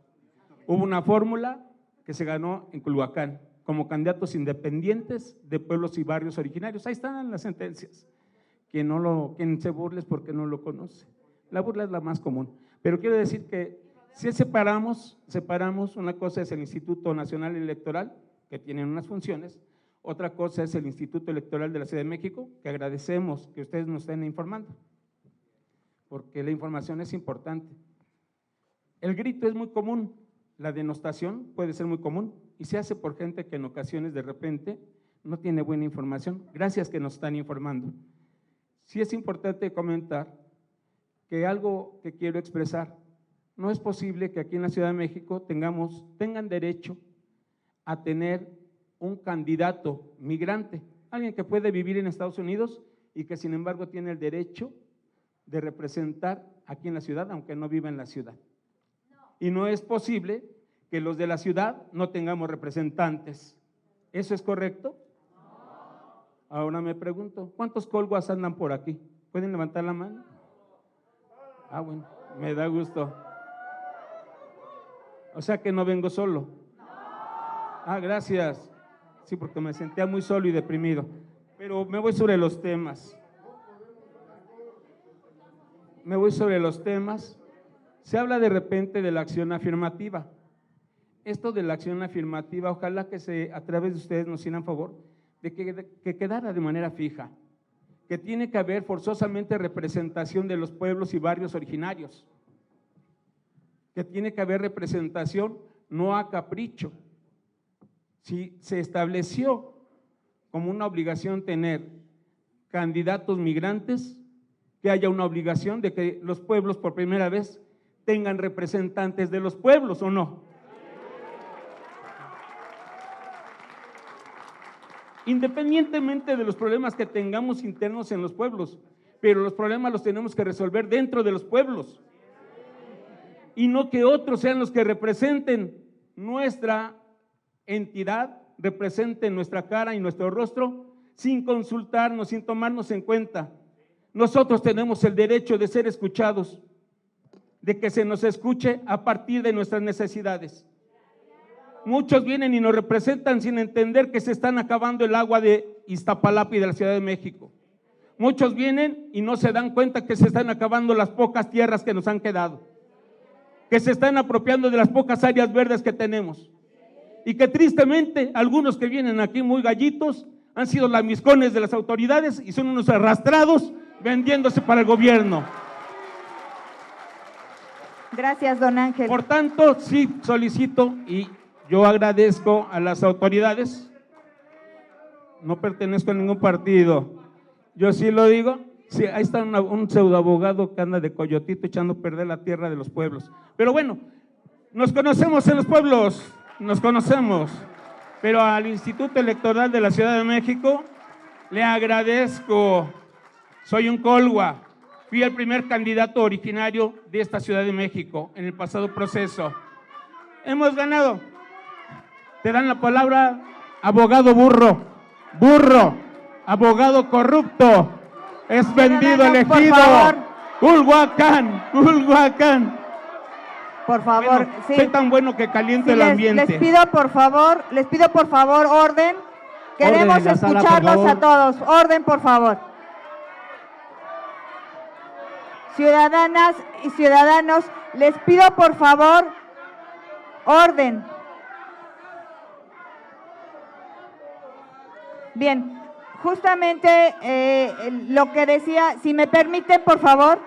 Hubo una fórmula que se ganó en Culhuacán como candidatos independientes de pueblos y barrios originarios. Ahí están las sentencias. Quien se burle es porque no lo conoce. La burla es la más común. Pero quiero decir que si separamos, una cosa es el Instituto Nacional Electoral, que tiene unas funciones, otra cosa es el Instituto Electoral de la Ciudad de México, que agradecemos que ustedes nos estén informando. porque la información es importante. El grito es muy común, la denostación puede ser muy común y se hace por gente que en ocasiones de repente no tiene buena información. Gracias que nos están informando. Sí es importante comentar que algo que quiero expresar, no es posible que aquí en la Ciudad de México tengan derecho a tener un candidato migrante, alguien que puede vivir en Estados Unidos y que sin embargo tiene el derecho de representar aquí en la ciudad, aunque no viva en la ciudad. Y no es posible que los de la ciudad no tengamos representantes. ¿Eso es correcto? Ahora me pregunto, ¿cuántos colguas andan por aquí? ¿Pueden levantar la mano? Ah, bueno, me da gusto. O sea que no vengo solo. Ah, gracias. Sí, porque me sentía muy solo y deprimido. Pero me voy sobre los temas. Se habla de repente de la acción afirmativa. Esto de la acción afirmativa, ojalá que a través de ustedes nos hicieran favor de que quedara de manera fija, que tiene que haber forzosamente representación de los pueblos y barrios originarios, que tiene que haber representación no a capricho. Si se estableció como una obligación tener candidatos migrantes, que haya una obligación de que los pueblos por primera vez tengan representantes de los pueblos, ¿o no? Independientemente de los problemas que tengamos internos en los pueblos, pero los problemas los tenemos que resolver dentro de los pueblos y no que otros sean los que representen nuestra entidad, representen nuestra cara y nuestro rostro sin consultarnos, sin tomarnos en cuenta. Nosotros tenemos el derecho de ser escuchados, de que se nos escuche a partir de nuestras necesidades. Muchos vienen y nos representan sin entender que se están acabando el agua de Iztapalapa y de la Ciudad de México. Muchos vienen y no se dan cuenta que se están acabando las pocas tierras que nos han quedado, que se están apropiando de las pocas áreas verdes que tenemos y que tristemente algunos que vienen aquí muy gallitos han sido lamiscones de las autoridades y son unos arrastrados vendiéndose para el gobierno. Gracias, don Ángel. Por tanto, sí solicito y yo agradezco a las autoridades, no pertenezco a ningún partido, yo sí lo digo, sí, ahí está un pseudoabogado que anda de coyotito echando a perder la tierra de los pueblos. Pero bueno, nos conocemos en los pueblos, nos conocemos, pero al Instituto Electoral de la Ciudad de México le agradezco, soy un colgua, fui el primer candidato originario de esta Ciudad de México en el pasado proceso. Hemos ganado. Te dan la palabra, abogado burro, abogado corrupto, es vendido, elegido, Culhuacán. Por favor, bueno, sí. soy tan bueno que caliento el ambiente. Les pido por favor orden. Queremos Orden en la sala, escucharlos por a todos. Orden, por favor. Ciudadanas y ciudadanos, les pido por favor orden. Bien, justamente lo que decía, si me permiten, por favor.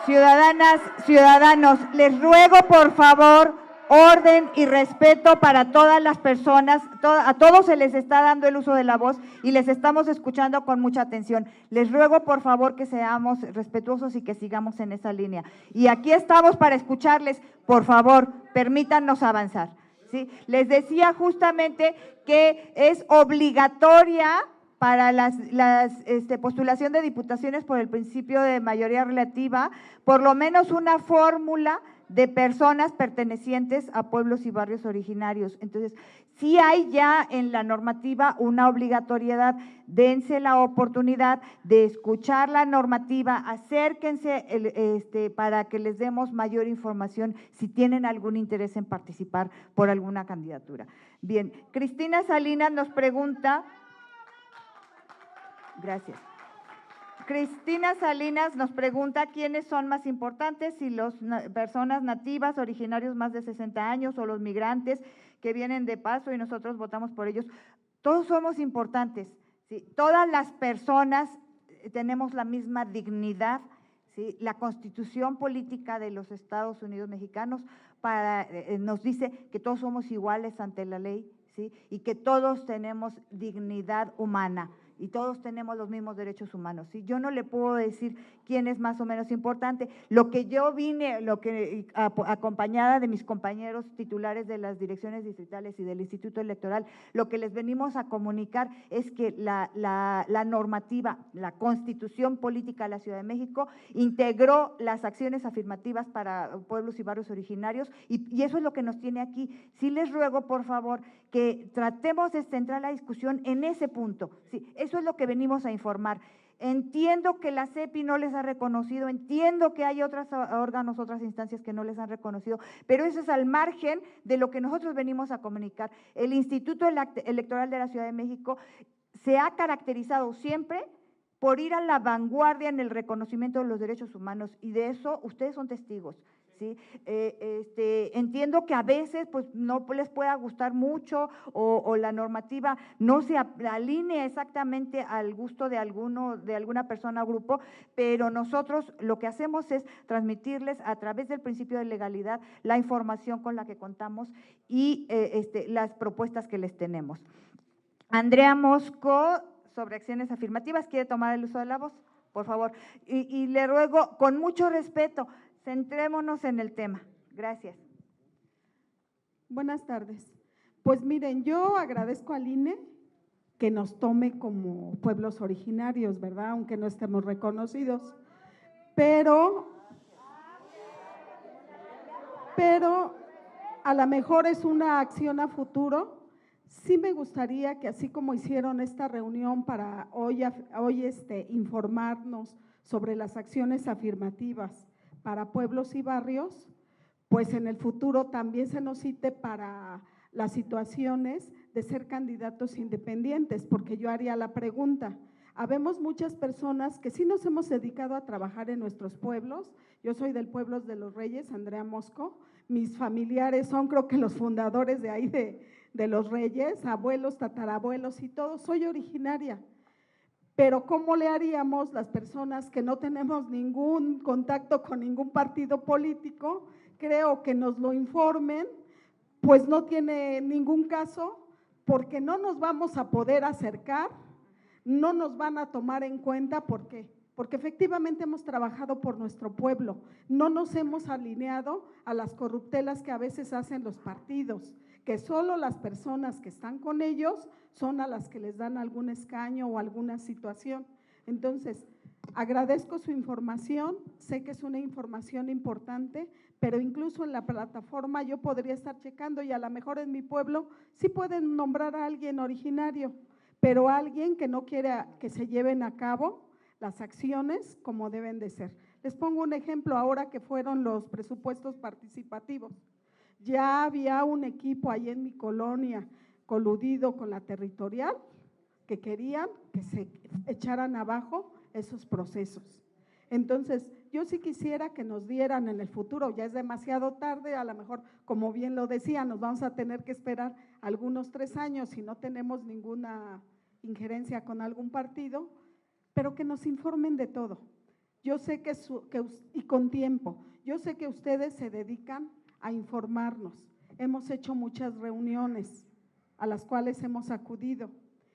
Ciudadanas, ciudadanos, les ruego por favor orden y respeto para todas las personas, a todos se les está dando el uso de la voz y les estamos escuchando con mucha atención. Les ruego por favor que seamos respetuosos y que sigamos en esa línea. Y aquí estamos para escucharles, por favor, permítanos avanzar, ¿sí? Les decía justamente que es obligatoria para la postulación de diputaciones por el principio de mayoría relativa, por lo menos una fórmula de personas pertenecientes a pueblos y barrios originarios. Entonces, sí hay ya en la normativa una obligatoriedad, dense la oportunidad de escuchar la normativa, acérquense para que les demos mayor información si tienen algún interés en participar por alguna candidatura. Bien, Cristina Salinas nos pregunta… Gracias. Cristina Salinas nos pregunta quiénes son más importantes, si las personas nativas, originarios más de 60 años o los migrantes que vienen de paso y nosotros votamos por ellos. Todos somos importantes, ¿sí? Todas las personas tenemos la misma dignidad, ¿sí? La Constitución Política de los Estados Unidos Mexicanos nos dice que todos somos iguales ante la ley, ¿sí? Y que todos tenemos dignidad humana y todos tenemos los mismos derechos humanos, ¿sí? Yo no le puedo decir quién es más o menos importante. Lo que yo vine, acompañada de mis compañeros titulares de las direcciones distritales y del Instituto Electoral, lo que les venimos a comunicar es que la normativa, la Constitución Política de la Ciudad de México integró las acciones afirmativas para pueblos y barrios originarios y eso es lo que nos tiene aquí. Sí les ruego, por favor, que tratemos de centrar la discusión en ese punto, ¿sí? Eso es lo que venimos a informar. Entiendo que la CEPI no les ha reconocido, entiendo que hay otros órganos, otras instancias que no les han reconocido, pero eso es al margen de lo que nosotros venimos a comunicar. El Instituto Electoral de la Ciudad de México se ha caracterizado siempre por ir a la vanguardia en el reconocimiento de los derechos humanos y de eso ustedes son testigos. ¿Sí? Entiendo que a veces pues no les pueda gustar mucho o la normativa no se alinea exactamente al gusto de alguna persona o grupo, pero nosotros lo que hacemos es transmitirles a través del principio de legalidad la información con la que contamos y las propuestas que les tenemos. Andrea Mosco, sobre acciones afirmativas, ¿quiere tomar el uso de la voz? Por favor. Y le ruego, con mucho respeto, centrémonos en el tema. Gracias. Buenas tardes. Pues miren, yo agradezco al INE que nos tome como pueblos originarios, ¿verdad? Aunque no estemos reconocidos. Pero a lo mejor es una acción a futuro. Sí me gustaría que así como hicieron esta reunión para hoy informarnos sobre las acciones afirmativas para pueblos y barrios, pues en el futuro también se nos cite para las situaciones de ser candidatos independientes, porque yo haría la pregunta, habemos muchas personas que sí nos hemos dedicado a trabajar en nuestros pueblos, yo soy del pueblo de Los Reyes, Andrea Mosco, mis familiares son creo que los fundadores de ahí de Los Reyes, abuelos, tatarabuelos y todo, soy originaria. Pero ¿cómo le haríamos las personas que no tenemos ningún contacto con ningún partido político? Creo que nos lo informen, pues no tiene ningún caso, porque no nos vamos a poder acercar, no nos van a tomar en cuenta, ¿por qué? Porque efectivamente hemos trabajado por nuestro pueblo, no nos hemos alineado a las corruptelas que a veces hacen los partidos, que solo las personas que están con ellos son a las que les dan algún escaño o alguna situación. Entonces, agradezco su información, sé que es una información importante, pero incluso en la plataforma yo podría estar checando y a lo mejor en mi pueblo sí pueden nombrar a alguien originario, pero alguien que no quiera que se lleven a cabo las acciones como deben de ser. Les pongo un ejemplo ahora que fueron los presupuestos participativos. Ya había un equipo ahí en mi colonia coludido con la territorial que querían que se echaran abajo esos procesos. Entonces, yo sí quisiera que nos dieran en el futuro, ya es demasiado tarde, a lo mejor, como bien lo decía, nos vamos a tener que esperar algunos 3 años si no tenemos ninguna injerencia con algún partido, pero que nos informen de todo. Yo sé y con tiempo, yo sé que ustedes se dedican a informarnos. Hemos hecho muchas reuniones a las cuales hemos acudido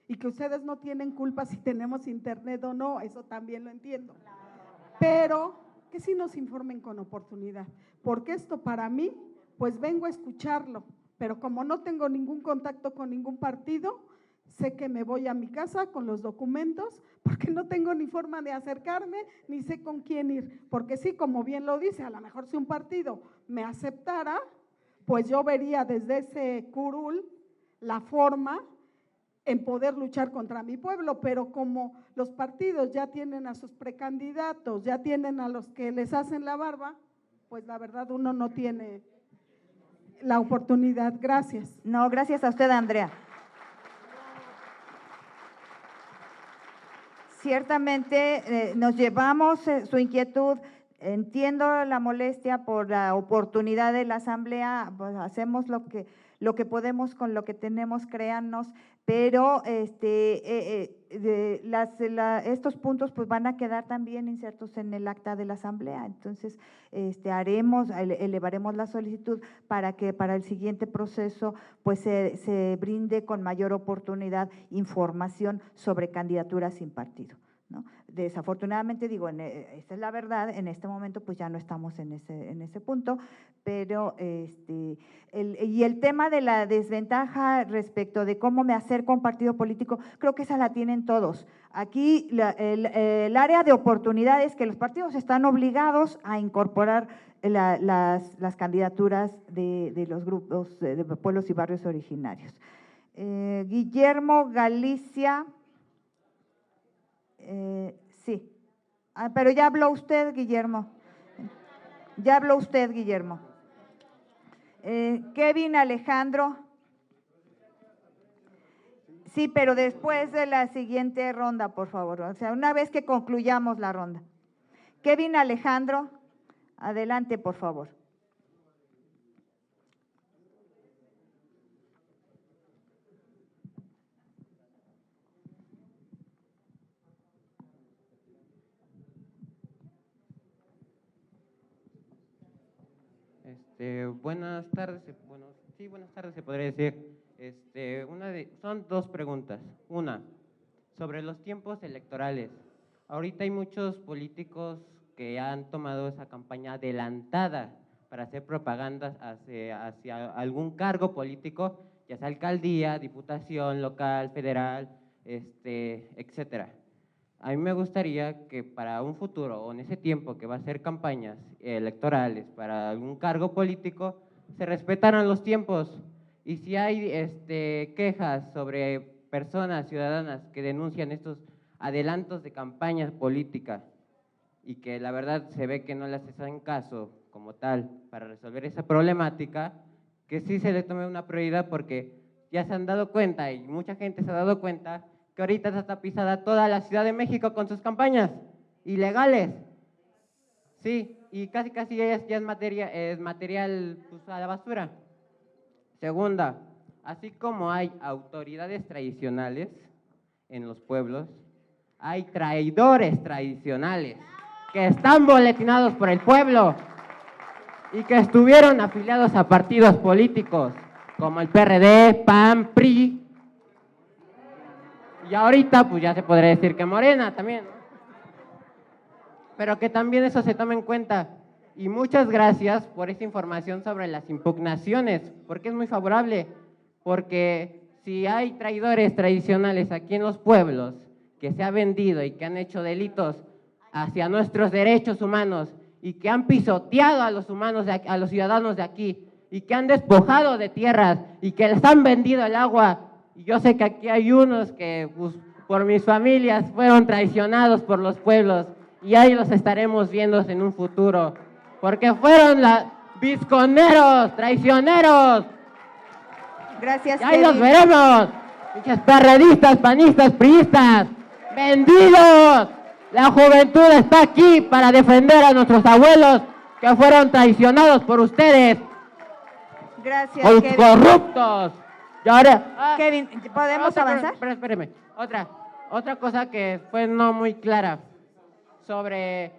y que ustedes no tienen culpa si tenemos internet o no, eso también lo entiendo. Pero que sí nos informen con oportunidad, porque esto para mí, pues vengo a escucharlo, pero como no tengo ningún contacto con ningún partido, sé que me voy a mi casa con los documentos, porque no tengo ni forma de acercarme, ni sé con quién ir, porque sí, como bien lo dice, a lo mejor si un partido me aceptara, pues yo vería desde ese curul la forma en poder luchar contra mi pueblo, pero como los partidos ya tienen a sus precandidatos, ya tienen a los que les hacen la barba, pues la verdad uno no tiene la oportunidad. Gracias. No, gracias a usted, Andrea. Ciertamente nos llevamos su inquietud, entiendo la molestia por la oportunidad de la asamblea, pues hacemos lo que podemos con lo que tenemos, créannos, pero estos puntos pues van a quedar también insertos en el acta de la asamblea. Entonces, elevaremos la solicitud para que para el siguiente proceso pues se brinde con mayor oportunidad información sobre candidaturas sin partido, ¿no? Desafortunadamente, digo, esta es la verdad, en este momento pues ya no estamos en ese punto, pero y el tema de la desventaja respecto de cómo me acerco a un partido político, creo que esa la tienen todos. Aquí el área de oportunidades que los partidos están obligados a incorporar las candidaturas de los grupos de pueblos y barrios originarios. Guillermo Galicia. Sí, pero ya habló usted, Guillermo. Ya habló usted, Guillermo. Kevin Alejandro. Sí, pero después de la siguiente ronda, por favor. O sea, una vez que concluyamos la ronda. Kevin Alejandro, adelante, por favor. Buenas tardes, buenas tardes se podría decir. Son dos preguntas. Una, sobre los tiempos electorales. Ahorita hay muchos políticos que han tomado esa campaña adelantada para hacer propaganda hacia algún cargo político, ya sea alcaldía, diputación, local, federal, etcétera. A mí me gustaría que para un futuro o en ese tiempo que va a ser campañas electorales para algún cargo político, se respetaran los tiempos. Y si hay quejas sobre personas ciudadanas que denuncian estos adelantos de campaña política y que la verdad se ve que no les hacen caso como tal para resolver esa problemática, que sí se le tome una prioridad, porque ya se han dado cuenta y mucha gente se ha dado cuenta que ahorita está tapizada toda la Ciudad de México con sus campañas ilegales. Sí, y casi ya es material pues, a la basura. Segunda, así como hay autoridades tradicionales en los pueblos, hay traidores tradicionales que están boletinados por el pueblo y que estuvieron afiliados a partidos políticos como el PRD, PAN, PRI, y ahorita pues ya se podría decir que Morena también, ¿no? Pero que también eso se tome en cuenta. Y muchas gracias por esa información sobre las impugnaciones, porque es muy favorable, porque si hay traidores tradicionales aquí en los pueblos que se ha vendido y que han hecho delitos hacia nuestros derechos humanos y que han pisoteado a los humanos, a los ciudadanos de aquí, y que han despojado de tierras y que les han vendido el agua. Y yo sé que aquí hay unos que pues, por mis familias fueron traicionados por los pueblos, y ahí los estaremos viendo en un futuro, porque fueron vizconeros, traicioneros. Gracias, y ahí Kevin. los veremos, pinches perredistas, panistas, priistas, vendidos. La juventud está aquí para defender a nuestros abuelos que fueron traicionados por ustedes. Gracias, Por Kevin. corruptos. Y ahora, Kevin, ¿podemos avanzar? Espérame. Otra cosa que fue no muy clara sobre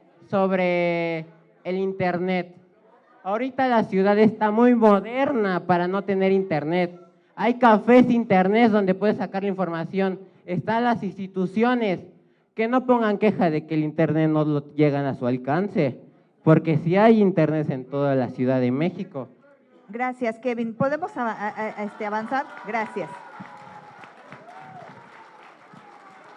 el internet. Ahorita la ciudad está muy moderna para no tener internet. Hay cafés internet donde puedes sacar la información. Están las instituciones. Que no pongan queja de que el internet no lo llegan a su alcance, porque sí hay internet en toda la Ciudad de México. Gracias, Kevin. ¿Podemos avanzar? Gracias.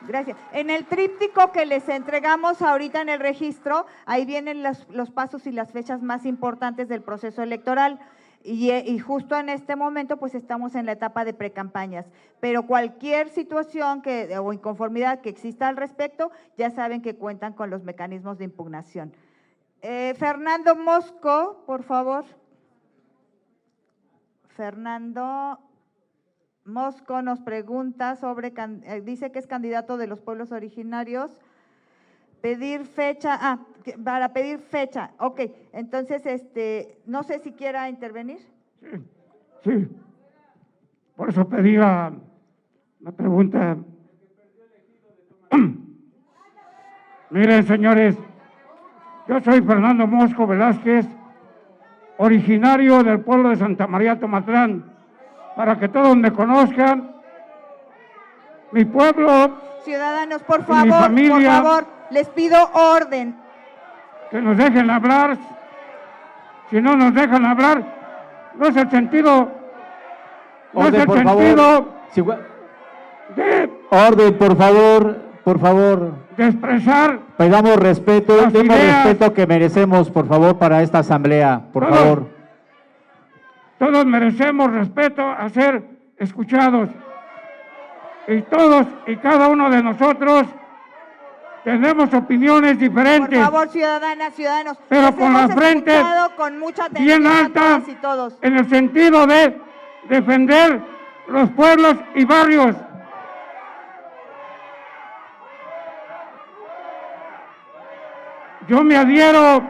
Gracias. En el tríptico que les entregamos ahorita en el registro, ahí vienen los pasos y las fechas más importantes del proceso electoral. Y justo en este momento pues estamos en la etapa de precampañas, pero cualquier situación o inconformidad que exista al respecto, ya saben que cuentan con los mecanismos de impugnación. Fernando Mosco, por favor. Fernando Mosco nos pregunta sobre, dice que es candidato de los pueblos originarios. Pedir fecha, Para pedir fecha. Ok, entonces, no sé si quiera intervenir. Sí. Por eso pedí la pregunta. Miren, señores, yo soy Fernando Mosco Velázquez, originario del pueblo de Santa María Tomatlán. Para que todos me conozcan, mi pueblo, ciudadanos, por mi familia, favor, les pido orden. Que nos dejen hablar. Si no nos dejan hablar, no es el sentido. No Orden, es el por sentido favor. de Orden, por favor. de expresar. Pedamos respeto, Las demos ideas. respeto que merecemos, por favor, para esta asamblea, por Todos. favor. Todos merecemos respeto a ser escuchados. Y todos y cada uno de nosotros tenemos opiniones diferentes. Por favor, ciudadanas, ciudadanos. Pero les con la hemos frente escuchado con mucha atención bien a alta, todas y todos. en el sentido de defender los pueblos y barrios. Yo me adhiero.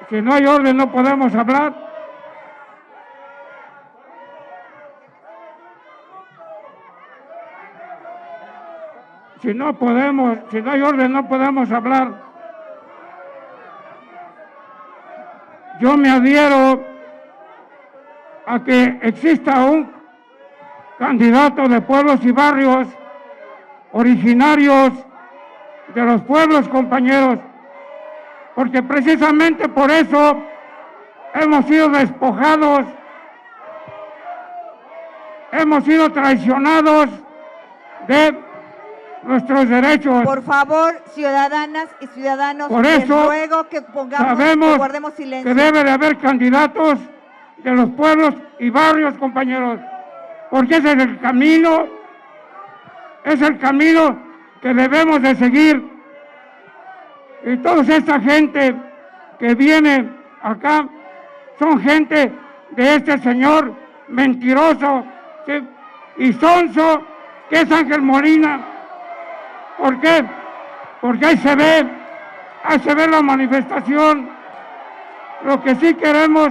Si no hay orden, no podemos hablar. Si no hay orden, no podemos hablar. Yo me adhiero a que exista un candidato de pueblos y barrios originarios de los pueblos, compañeros, porque precisamente por eso hemos sido despojados, hemos sido traicionados de nuestros derechos. Por favor, ciudadanas y ciudadanos, Por les eso ruego que sabemos guardemos silencio. que debe de haber candidatos de los pueblos y barrios, compañeros, porque ese es el camino que debemos de seguir. Y toda esta gente que viene acá son gente de este señor mentiroso, ¿sí? Y sonso, que es Ángel Molina. ¿Por qué? Porque ahí se ve la manifestación. Lo que sí queremos,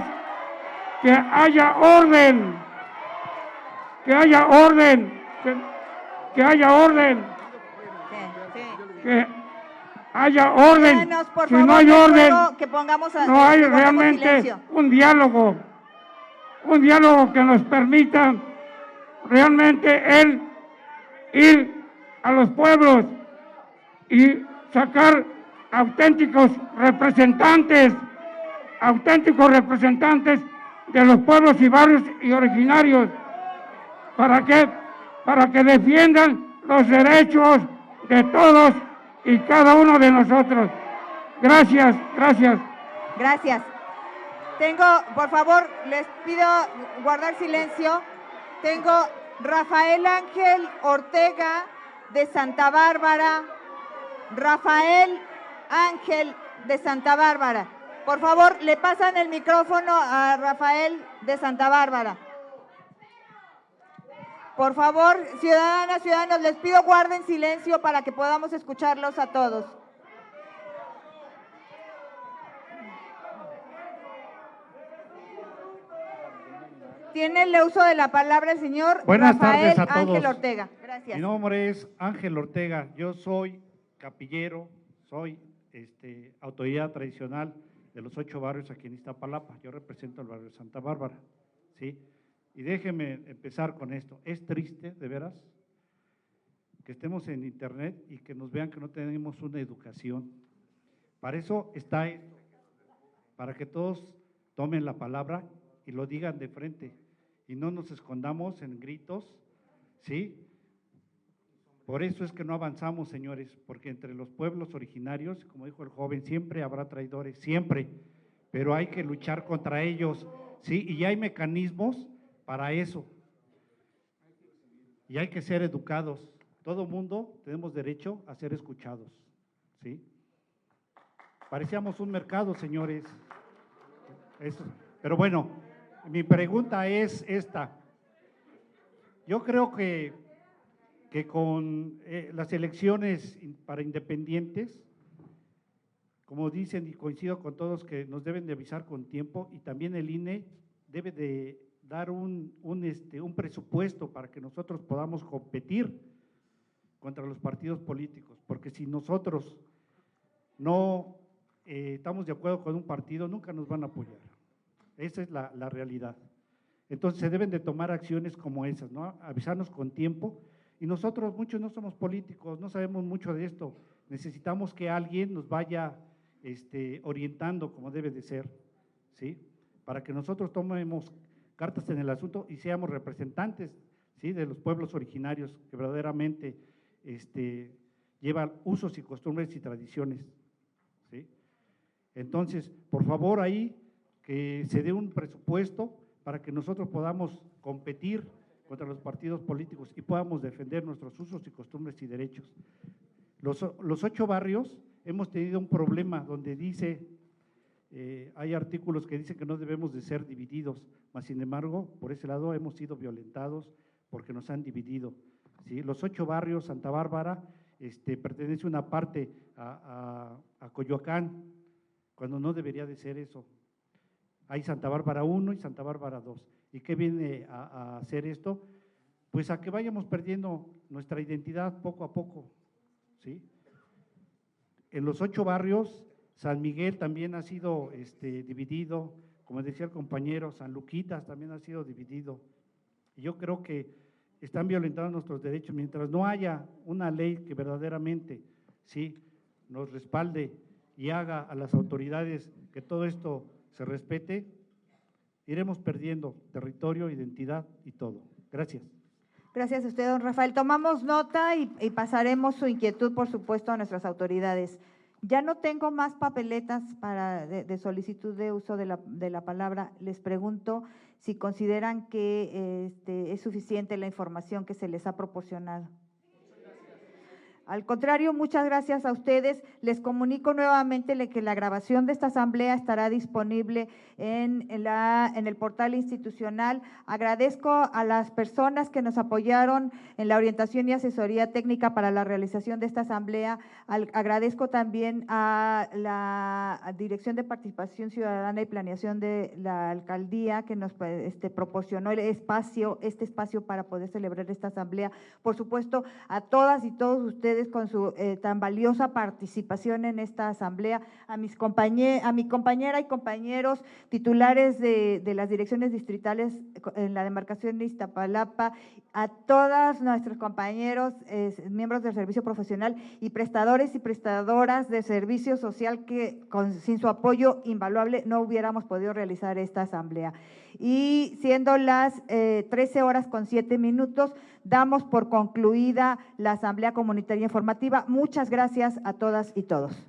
que haya orden, que haya orden. Que haya orden. Ciudadanos, por Si favor, no hay les orden, ruego que pongamos no hay que guardemos realmente silencio. un diálogo que nos permita realmente ir a los pueblos y sacar auténticos representantes de los pueblos y barrios y originarios. ¿Para qué? Para que defiendan los derechos de todos y cada uno de nosotros. Gracias. Gracias. Por favor, les pido guardar silencio. Tengo Rafael Ángel Ortega de Santa Bárbara. Rafael Ángel de Santa Bárbara. Por favor, le pasan el micrófono a Rafael de Santa Bárbara. Por favor, ciudadanas, ciudadanos, les pido guarden silencio para que podamos escucharlos a todos. Tiene el uso de la palabra el señor Buenas Rafael tardes a todos. Ángel Ortega. Gracias. Mi nombre es Ángel Ortega. Yo soy capillero, soy autoridad tradicional de los 8 barrios aquí en Iztapalapa. Yo represento el barrio de Santa Bárbara, ¿sí? Y déjenme empezar con esto. Es triste, de veras, que estemos en internet y que nos vean que no tenemos una educación. Para eso está esto, para que todos tomen la palabra y lo digan de frente y no nos escondamos en gritos, ¿sí? Por eso es que no avanzamos, señores, porque entre los pueblos originarios, como dijo el joven, siempre habrá traidores, siempre, pero hay que luchar contra ellos, ¿sí? Y hay mecanismos para eso. Y hay que ser educados. Todo mundo tenemos derecho a ser escuchados, ¿sí? Parecíamos un mercado, señores. Eso. Pero bueno, mi pregunta es esta. Yo creo que que con las elecciones para independientes, como dicen y coincido con todos, que nos deben de avisar con tiempo, y también el INE debe de dar un presupuesto para que nosotros podamos competir contra los partidos políticos, porque si nosotros no estamos de acuerdo con un partido, nunca nos van a apoyar. Esa es la realidad. Entonces se deben de tomar acciones como esas, ¿no? Avisarnos con tiempo, y nosotros muchos no somos políticos, no sabemos mucho de esto, necesitamos que alguien nos vaya orientando como debe de ser, ¿sí? Para que nosotros tomemos cartas en el asunto y seamos representantes, ¿sí?, de los pueblos originarios que verdaderamente llevan usos y costumbres y tradiciones, ¿sí? Entonces, por favor, ahí que se dé un presupuesto para que nosotros podamos competir contra los partidos políticos y podamos defender nuestros usos y costumbres y derechos. Los 8 barrios hemos tenido un problema donde dice, hay artículos que dicen que no debemos de ser divididos, mas sin embargo, por ese lado hemos sido violentados porque nos han dividido, ¿sí? Los 8 barrios, Santa Bárbara, pertenece una parte a Coyoacán, cuando no debería de ser eso. Hay Santa Bárbara 1 y Santa Bárbara 2. ¿Y qué viene a hacer esto? Pues a que vayamos perdiendo nuestra identidad poco a poco, ¿sí? En los 8 barrios, San Miguel también ha sido dividido, como decía el compañero, San Luquitas también ha sido dividido. Y yo creo que están violentando nuestros derechos. Mientras no haya una ley que verdaderamente, ¿sí?, nos respalde y haga a las autoridades que todo esto se respete, iremos perdiendo territorio, identidad y todo. Gracias. Gracias a usted, don Rafael. Tomamos nota y pasaremos su inquietud, por supuesto, a nuestras autoridades. Ya no tengo más papeletas de solicitud de uso de la palabra. Les pregunto si consideran que es suficiente la información que se les ha proporcionado. Al contrario, muchas gracias a ustedes. Les comunico nuevamente que la grabación de esta asamblea estará disponible en el portal institucional. Agradezco a las personas que nos apoyaron en la orientación y asesoría técnica para la realización de esta asamblea. Agradezco también a la Dirección de Participación Ciudadana y Planeación de la Alcaldía, que nos proporcionó este espacio para poder celebrar esta asamblea. Por supuesto, a todas y todos ustedes con su tan valiosa participación en esta asamblea, a mi compañera y compañeros titulares de las direcciones distritales en la demarcación de Iztapalapa, a todos nuestros compañeros, miembros del servicio profesional y prestadores y prestadoras de servicio social que sin su apoyo invaluable no hubiéramos podido realizar esta asamblea. Y siendo las 13:07, damos por concluida la Asamblea Comunitaria Informativa. Muchas gracias a todas y todos.